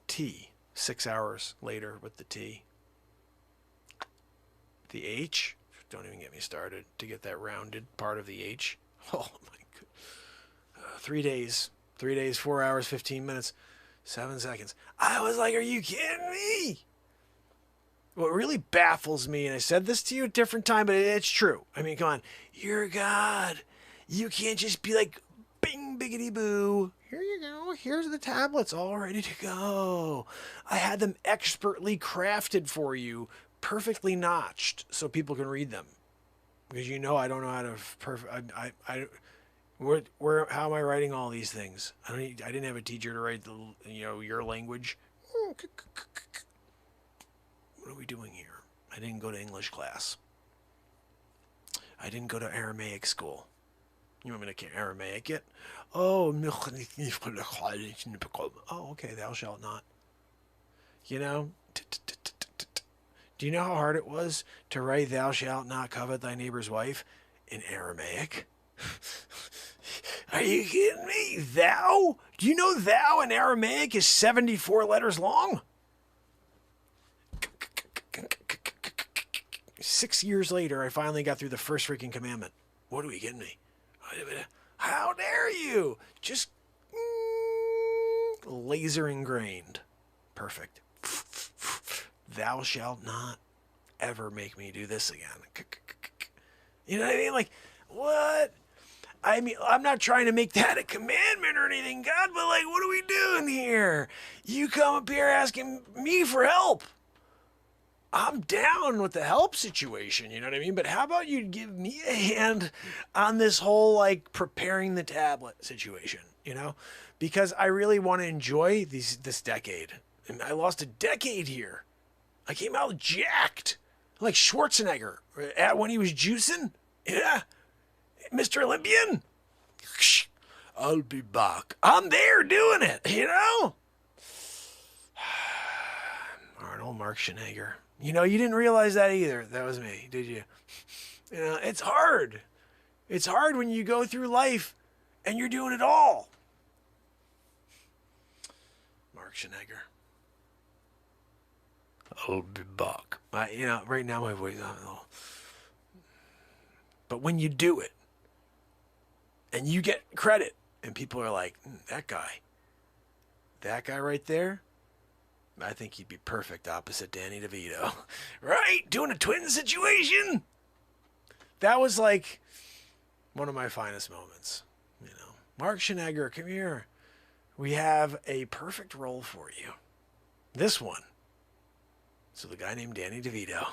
T. 6 hours later with the T. The H. Don't even get me started to get that rounded part of the H. Oh, my God. 3 days. 3 days, 4 hours, 15 minutes. 7 seconds. I was like, are you kidding me? What really baffles me, and I said this to you at a different time, but it's true. I mean, come on. You're God. You can't just be like, bing, biggity boo. Here you go. Here's the tablets all ready to go. I had them expertly crafted for you, perfectly notched, so people can read them. Because I don't know how to how am I writing all these things? I didn't have a teacher to write your language. What are we doing here? I didn't go to English class. I didn't go to Aramaic school. You want me to Aramaic it? Oh, oh, okay, thou shalt not. You know, do you know how hard it was to write thou shalt not covet thy neighbor's wife in Aramaic? Are you kidding me? Thou? Do you know thou in Aramaic is 74 letters long? 6 years later, I finally got through the first freaking commandment. What are we kidding me? How dare you? Just laser ingrained. Perfect. Thou shalt not ever make me do this again. You know what I mean? Like, what? I mean, I'm not trying to make that a commandment or anything, God, but like, what are we doing here? You come up here asking me for help. I'm down with the help situation, you know what I mean? But how about you give me a hand on this whole, like, preparing the tablet situation, you know? Because I really want to enjoy this decade. And I lost a decade here. I came out jacked. Like Schwarzenegger when he was juicing. Yeah. Mr. Olympian. I'll be back. I'm there doing it, you know? Arnold Schwarzenegger. You know, you didn't realize that either. That was me, did you? You know, it's hard. It's hard when you go through life and you're doing it all. Schwarzenegger. I'll be back. You know, right now my voice is on a little. But when you do it, and you get credit, and people are like, that guy right there, I think he'd be perfect opposite Danny DeVito. Right? Doing a twin situation? That was like one of my finest moments. You know, Mark Schwarzenegger, come here. We have a perfect role for you. This one. So the guy named Danny DeVito.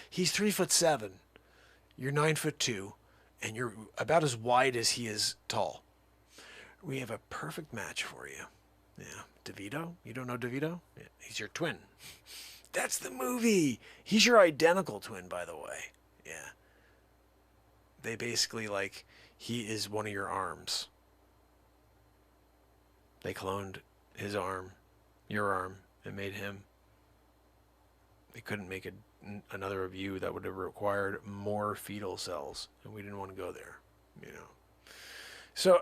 He's 3'7". You're 9'2", and you're about as wide as he is tall. We have a perfect match for you. Yeah, DeVito? You don't know DeVito? Yeah, he's your twin. That's the movie. He's your identical twin, by the way. Yeah. They basically, like, he is one of your arms. They cloned his arm, your arm, and made him. They couldn't make another of you. That would have required more fetal cells, and we didn't want to go there, you know. So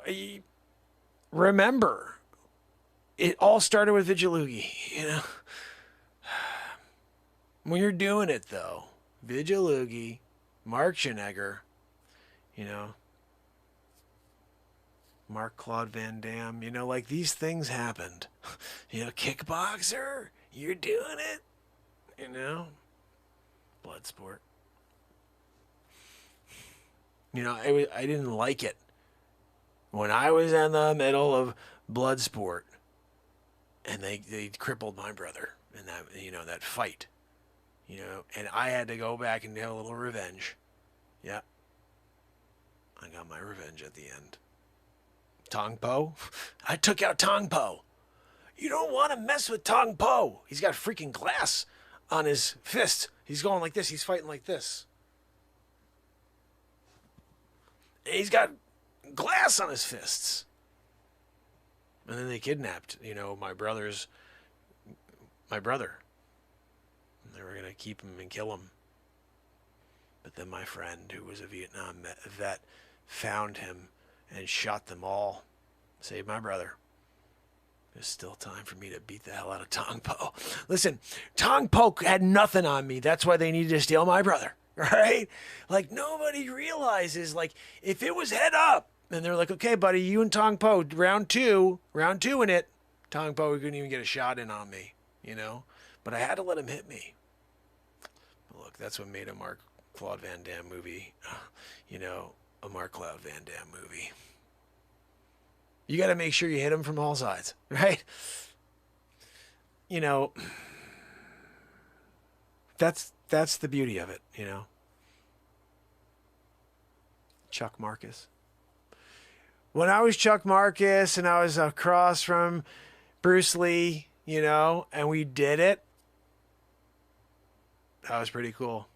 remember, it all started with Vigiloogie, you know. When you're doing it, though, Vigiloogie, Mark Schwarzenegger, you know, Marc-Claude Van Damme, you know, like these things happened. You know, kickboxer, you're doing it, you know, Bloodsport. You know, I didn't like it when I was in the middle of Bloodsport, and they crippled my brother in that, you know, that fight, you know, and I had to go back and have a little revenge. Yeah, I got my revenge at the end. Tong Po, I took out Tong Po. You don't want to mess with Tong Po. He's got freaking glass on his fist. He's going like this. He's fighting like this. And he's got glass on his fists. And then they kidnapped, you know, my brother. They were going to keep him and kill him. But then my friend, who was a Vietnam vet, found him and shot them all. Saved my brother. There's still time for me to beat the hell out of Tong Po. Listen, Tong Po had nothing on me. That's why they needed to steal my brother. Right? Like, nobody realizes, like, if it was head up, and they're like, okay, buddy, you and Tong Po, round two in it, Tong Po couldn't even get a shot in on me, you know? But I had to let him hit me. But look, that's what made a Marc-Claude Van Damme movie, you know, a Marc-Claude Van Damme movie. You got to make sure you hit him from all sides, right? You know, that's the beauty of it, you know. Chuck Marcus. When I was Chuck Marcus and I was across from Bruce Lee, you know, and we did it, that was pretty cool.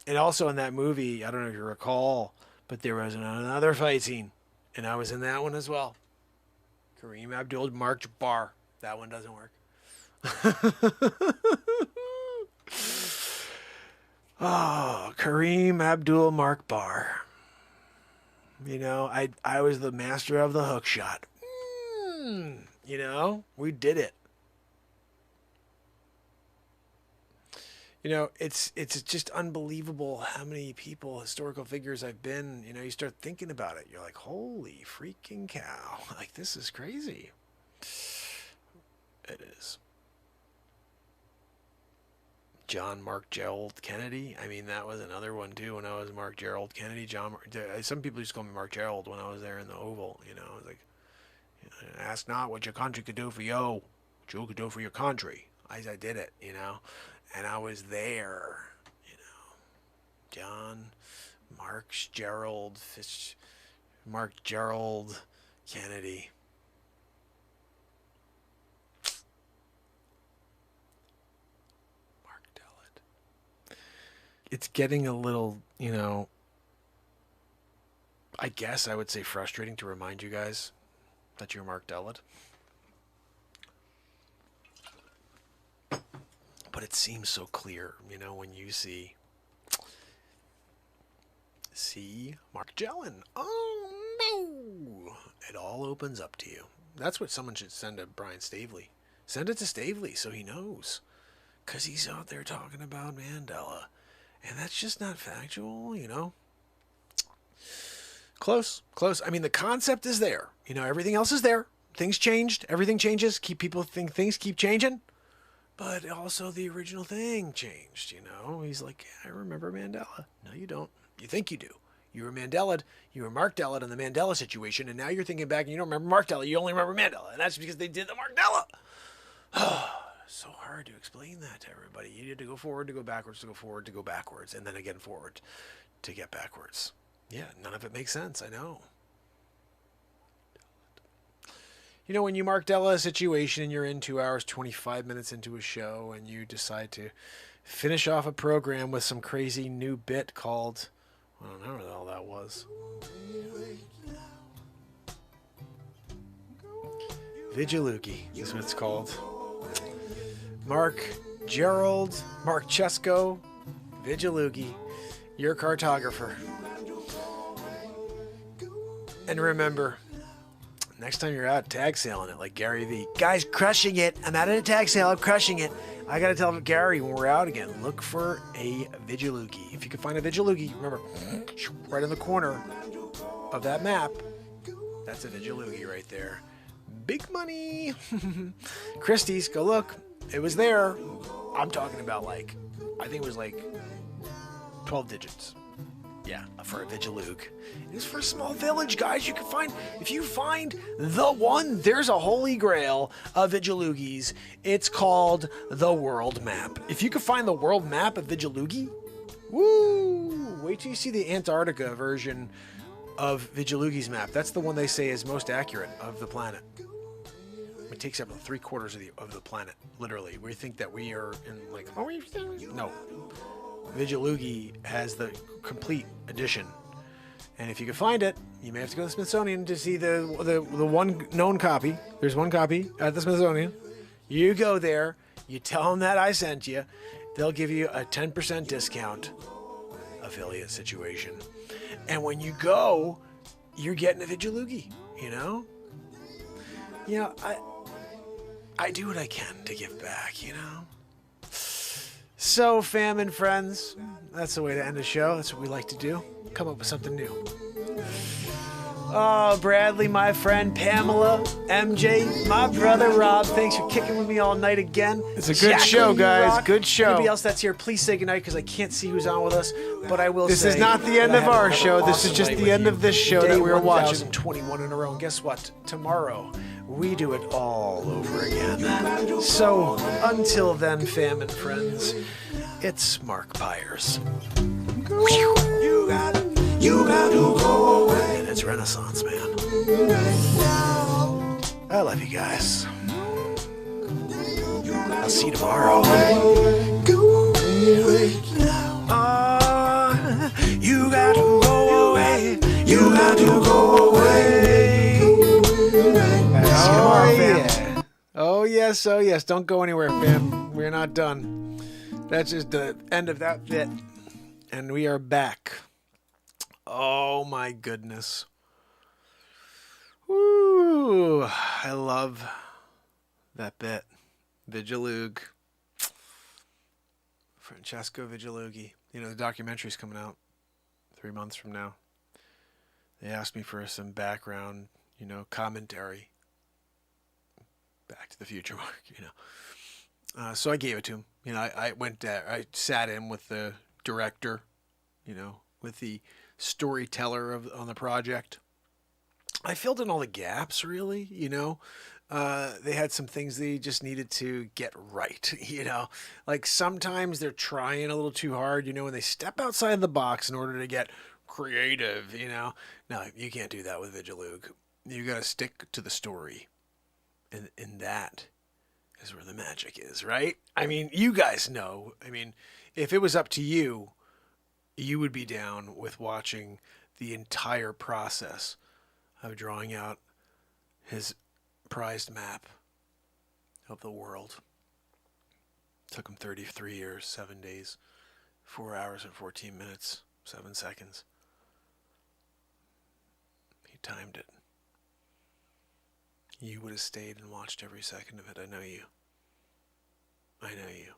And also in that movie, I don't know if you recall, but there was another fight scene, and I was in that one as well. Kareem Abdul-Jabbar. That one doesn't work. Oh, Kareem Abdul-Jabbar. You know, I was the master of the hook shot. You know, we did it. You know, it's just unbelievable how many people, historical figures I've been, you know, you start thinking about it. You're like, holy freaking cow. Like, this is crazy. It is. John Mark Gerald Kennedy. I mean, that was another one, too, when I was Mark Gerald Kennedy. Some people used to call me Mark Gerald when I was there in the Oval, you know. I was like, ask not what your country could do for you, what you could do for your country. I did it, you know. And I was there, you know. John, Mark Gerald Kennedy. Mark Dellett. It's getting a little, you know, I guess I would say frustrating to remind you guys that you're Mark Dellett. But it seems so clear, you know, when you see Mark Jellin. Oh, no. It all opens up to you. That's what someone should send to Brian Stavely. Send it to Stavely so he knows. Because he's out there talking about Mandela. And that's just not factual, you know. Close. I mean, the concept is there. You know, everything else is there. Things changed. Everything changes. People think things keep changing. But also the original thing changed, you know. He's like, yeah, I remember Mandela. No, you don't. You think you do. You were Mandela. You were Mark Dellett in the Mandela situation, and now you're thinking back and you don't remember Mark Dellett. You only remember Mandela, and that's because they did the Mark Dellett. So hard to explain that to everybody. You need to go forward to go backwards, to go forward to go backwards, and then again forward to get backwards. Yeah, none of it makes sense, I know. You know, when you Mark Della a situation and you're in 2 hours, 25 minutes into a show and you decide to finish off a program with some crazy new bit called, I don't know what the hell that was. Vigiluki is what it's called. Mark Chesko, Vigiluki, your cartographer. And remember, next time you're out tag sailing it like Gary V. Guys, crushing it. I'm out at a tag sale. I'm crushing it. I got to tell Gary when we're out again, look for a Vigiluki. If you can find a Vigiluki, remember, right in the corner of that map, that's a Vigiluki right there. Big money. Christie's, go look. It was there. I'm talking about like, I think it was like 12 digits. Yeah, for a Vigilug. It's for a small village, guys. You can find, if you find the one, there's a holy grail of Vigilugis. It's called the world map. If you can find the world map of Vigilugi, woo! Wait till you see the Antarctica version of Vigilugi's map. That's the one they say is most accurate of the planet. It takes up 3/4 of the planet, literally. We think that we are in like, no. Vigilugi has the complete edition, and if you can find it, you may have to go to the Smithsonian to see the one known copy. There's one copy at the Smithsonian. You go there, you tell them that I sent you, they'll give you a 10% discount affiliate situation, and when you go, you're getting a Vigilugi. You know, I do what I can to give back. You know. So, fam and friends, that's the way to end the show. That's what we like to do. Come up with something new. Oh, Bradley, my friend, Pamela, MJ, my brother Rob, thanks for kicking with me all night again. It's a good show, guys. Rock. Good show. Anybody else that's here, please say goodnight because I can't see who's on with us. But I will This say is not the end that of I our had show. an This is awesome just night the with end you. of this show Day that we were watching. 1021 in a row. And guess what? Tomorrow, we do it all over again. So, until then, fam and friends, it's Mark Pires. You got to go away. And it's Renaissance, man. I love you guys. I'll see you tomorrow. Go away now. to go away. That's Oh, tomorrow, yeah. fam. Oh, yes, oh, yes. Don't go anywhere, fam. We're not done. That's just the end of that bit. And we are back. Oh, my goodness. Woo. I love that bit. Vigilug. Francesco Vigilughi. You know, the documentary's coming out 3 months from now. They asked me for some background, you know, commentary. Back to the Future, Mark, you know. So I gave it to him. You know, I went there. I sat in with the director, you know, with the storyteller on the project. I filled in all the gaps, really, you know. They had some things they just needed to get right, you know. Like sometimes they're trying a little too hard, you know, and they step outside the box in order to get creative, you know. No, you can't do that with Vigilug. You got to stick to the story. And that is where the magic is, right? I mean, you guys know. I mean, if it was up to you, you would be down with watching the entire process of drawing out his prized map of the world. It took him 33 years, 7 days, 4 hours and 14 minutes, 7 seconds. He timed it. You would have stayed and watched every second of it. I know you. I know you.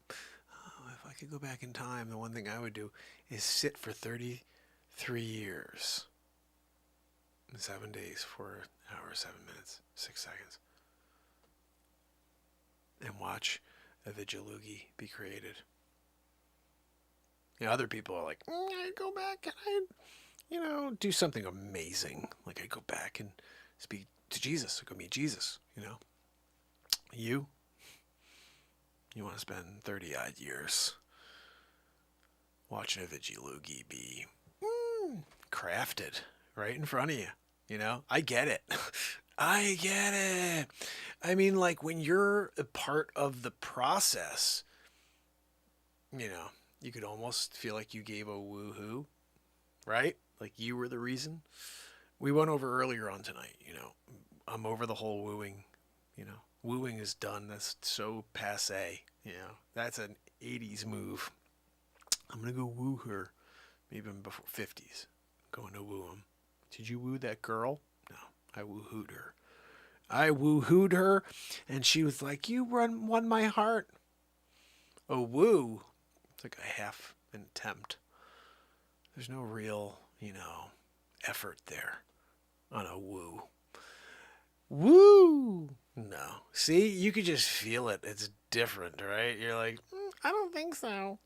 Oh, if I could go back in time, the one thing I would do is sit for 33 years. 7 days, 4 hours, 7 minutes, 6 seconds. And watch a Vigilughi be created. You know, other people are like, I'd go back and I'd, you know, do something amazing. Like I'd go back and speak to Jesus. I'd go meet Jesus, you know. You want to spend 30 odd years watching a Vigilughi be crafted right in front of you. You know, I get it. I get it. I mean, like when you're a part of the process, you know, you could almost feel like you gave a woohoo, right? Like you were the reason. We went over earlier on tonight, you know, I'm over the whole wooing, you know, wooing is done. That's so passe, you know, that's an 80s move. I'm going to go woo her, maybe before 50s, going to woo him. Did you woo that girl? No, I woo-hooed her. I woo-hooed her, and she was like, you won my heart. A woo, it's like a half an attempt. There's no real, you know, effort there on a woo. Woo! No. See, you could just feel it. It's different, right? You're like, I don't think so.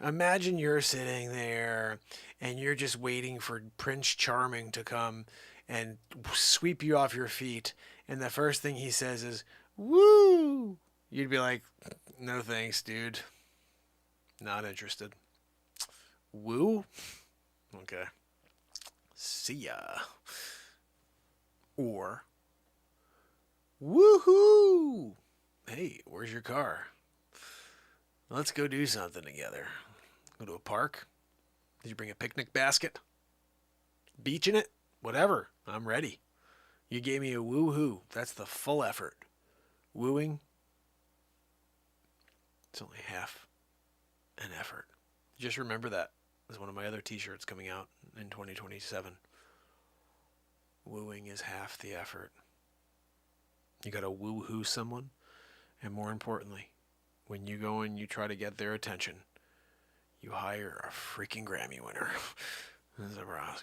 Imagine you're sitting there and you're just waiting for Prince Charming to come and sweep you off your feet. And the first thing he says is, woo! You'd be like, no thanks, dude. Not interested. Woo? Okay. See ya. Or, woohoo! Hey, where's your car? Let's go do something together. Go to a park. Did you bring a picnic basket? Beach in it? Whatever. I'm ready. You gave me a woohoo. That's the full effort. Wooing, it's only half an effort. Just remember that. There's one of my other t-shirts coming out in 2027. Wooing is half the effort. You gotta woohoo someone. And more importantly, when you go and you try to get their attention, you hire a freaking Grammy winner. Zabrosk.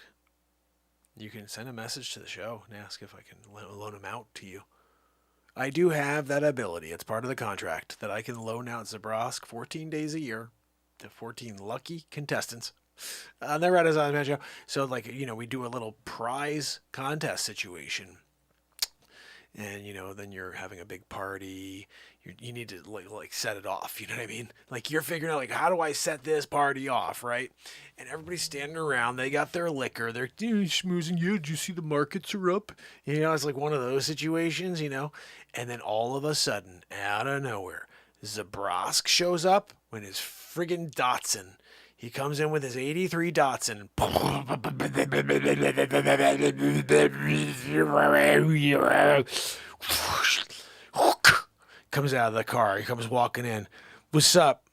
You can send a message to the show and ask if I can loan them out to you. I do have that ability. It's part of the contract that I can loan out Zabrosk 14 days a year to 14 lucky contestants on the Renaissance show. So, like, you know, we do a little prize contest situation. And, you know, then you're having a big party. You need to, like set it off. You know what I mean? Like, you're figuring out, like, how do I set this party off, right? And everybody's standing around. They got their liquor. They're schmoozing. Yeah, did you see the markets are up? You know, it's like one of those situations, you know? And then all of a sudden, out of nowhere, Zabrosk shows up when his friggin' Datsun. He comes in with his 83 Datsun. Comes out of the car. He comes walking in. What's up?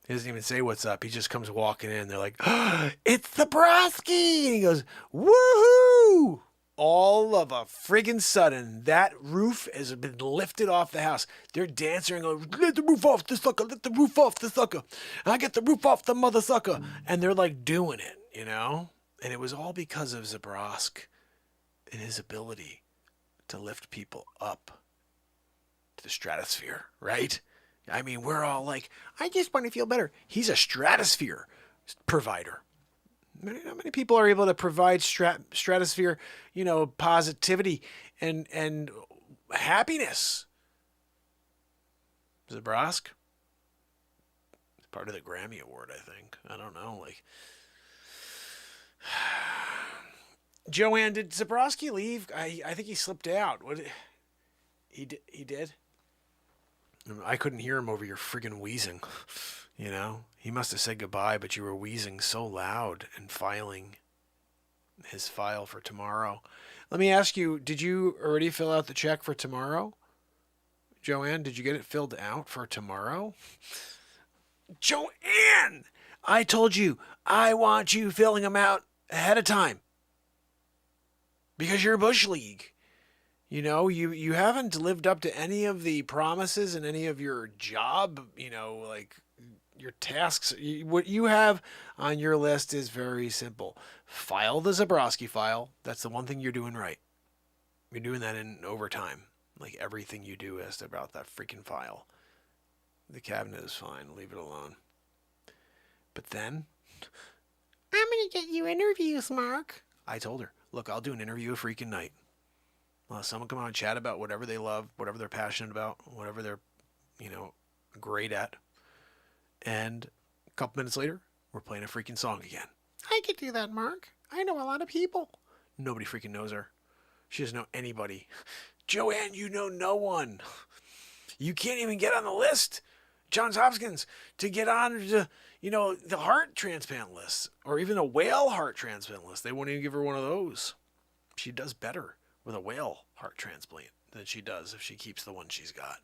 He doesn't even say what's up. He just comes walking in. They're like, oh, it's the Broski. And he goes, woohoo! All of a friggin' sudden, that roof has been lifted off the house. They're dancing and going, let the roof off the sucker, let the roof off the sucker. I get the roof off the mother sucker. And they're like doing it, you know? And it was all because of Zabrosk and his ability to lift people up to the stratosphere, right? I mean, we're all like, I just want to feel better. He's a stratosphere provider. How many people are able to provide stratosphere, you know, positivity and happiness? Zabrosk? It's part of the Grammy Award, I think. I don't know. Like, Joanne, did Zabroski leave? I think he slipped out. What? He did? I couldn't hear him over your friggin' wheezing. You know, he must have said goodbye, but you were wheezing so loud and filing his file for tomorrow. Let me ask you, did you already fill out the check for tomorrow? Joanne, did you get it filled out for tomorrow? Joanne! I told you, I want you filling them out ahead of time. Because you're Bush League. You know, you haven't lived up to any of the promises in any of your job, you know, like your tasks. What you have on your list is very simple. File the Zabroski file. That's the one thing you're doing right. You're doing that in overtime. Like everything you do is about that freaking file. The cabinet is fine. Leave it alone. But then, I'm going to get you interviews, Mark. I told her, look, I'll do an interview a freaking night. I'll have someone come on and chat about whatever they love, whatever they're passionate about, whatever they're, you know, great at. And a couple minutes later, we're playing a freaking song again. I could do that, Mark. I know a lot of people. Nobody freaking knows her. She doesn't know anybody. Joanne, you know no one. You can't even get on the list, Johns Hopkins, to get on to, you know, the heart transplant list or even a whale heart transplant list. They won't even give her one of those. She does better with a whale heart transplant than she does if she keeps the one she's got.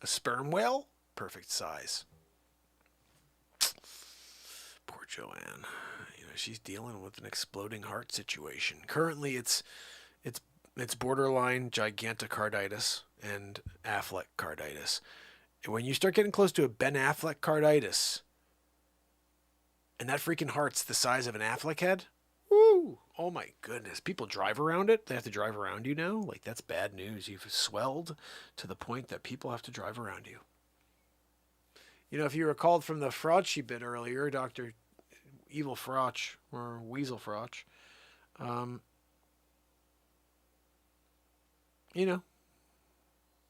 A sperm whale? Perfect size. Poor Joanne. You know, she's dealing with an exploding heart situation. Currently, it's borderline gigantocarditis and Affleck carditis. And when you start getting close to a Ben Affleck carditis, and that freaking heart's the size of an Affleck head, woo! Oh my goodness. People drive around it. They have to drive around you now. Like, that's bad news. You've swelled to the point that people have to drive around you. You know, if you recalled from the Fraudschi bit earlier, Dr. Evil Frauch, or Weasel Frauch, you know,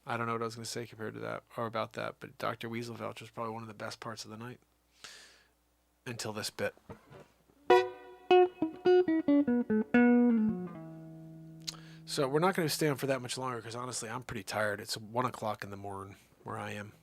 I don't know what I was going to say compared to that, or about that, but Dr. Weasel Frauch was probably one of the best parts of the night. Until this bit. So we're not going to stay on for that much longer because honestly, I'm pretty tired. It's 1 o'clock in the morning where I am.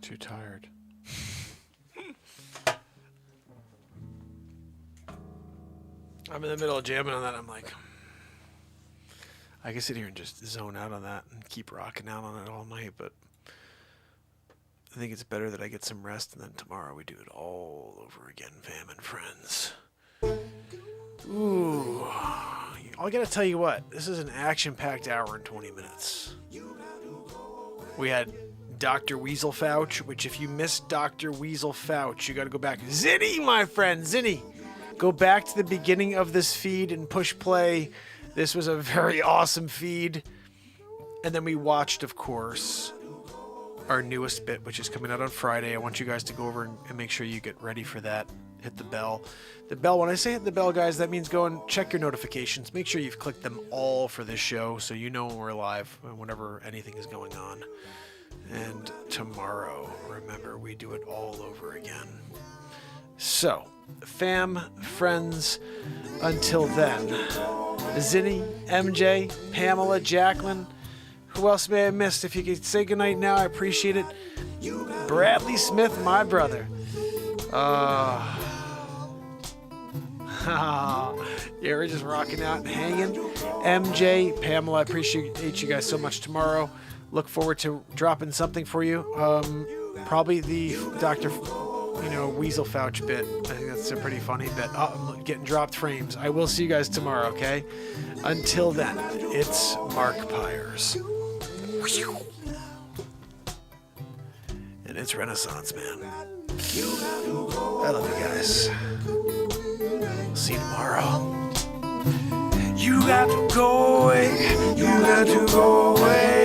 Too tired. I'm in the middle of jamming on that. I'm like, I can sit here and just zone out on that and keep rocking out on it all night, but I think it's better that I get some rest and then tomorrow we do it all over again, fam and friends. Ooh. I gotta tell you what, this is an action-packed hour and 20 minutes. We had Dr. Weasel Fouch, which if you missed Dr. Weasel Fouch, you got to go back. Zinni, my friend, Zinni. Go back to the beginning of this feed and push play. This was a very awesome feed. And then we watched, of course, our newest bit, which is coming out on Friday. I want you guys to go over and make sure you get ready for that. Hit the bell. The bell, when I say hit the bell, guys, that means go and check your notifications. Make sure you've clicked them all for this show so you know when we're live, whenever anything is going on. And tomorrow, remember, we do it all over again. So, fam, friends, until then, Zinni, MJ, Pamela, Jacqueline, who else may I have missed? If you could say goodnight now, I appreciate it. Bradley Smith, my brother. Yeah, we're just rocking out and hanging. MJ, Pamela, I appreciate you guys so much tomorrow. Look forward to dropping something for you. Probably the Dr. Weasel Fouch bit. I think that's a pretty funny bit. Oh, I'm getting dropped frames. I will see you guys tomorrow, okay? Until then, it's Mark Pires. And it's Renaissance Man. I love you guys. See you tomorrow. You got to go away. You got to go away.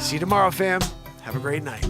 See you tomorrow, fam. Have a great night.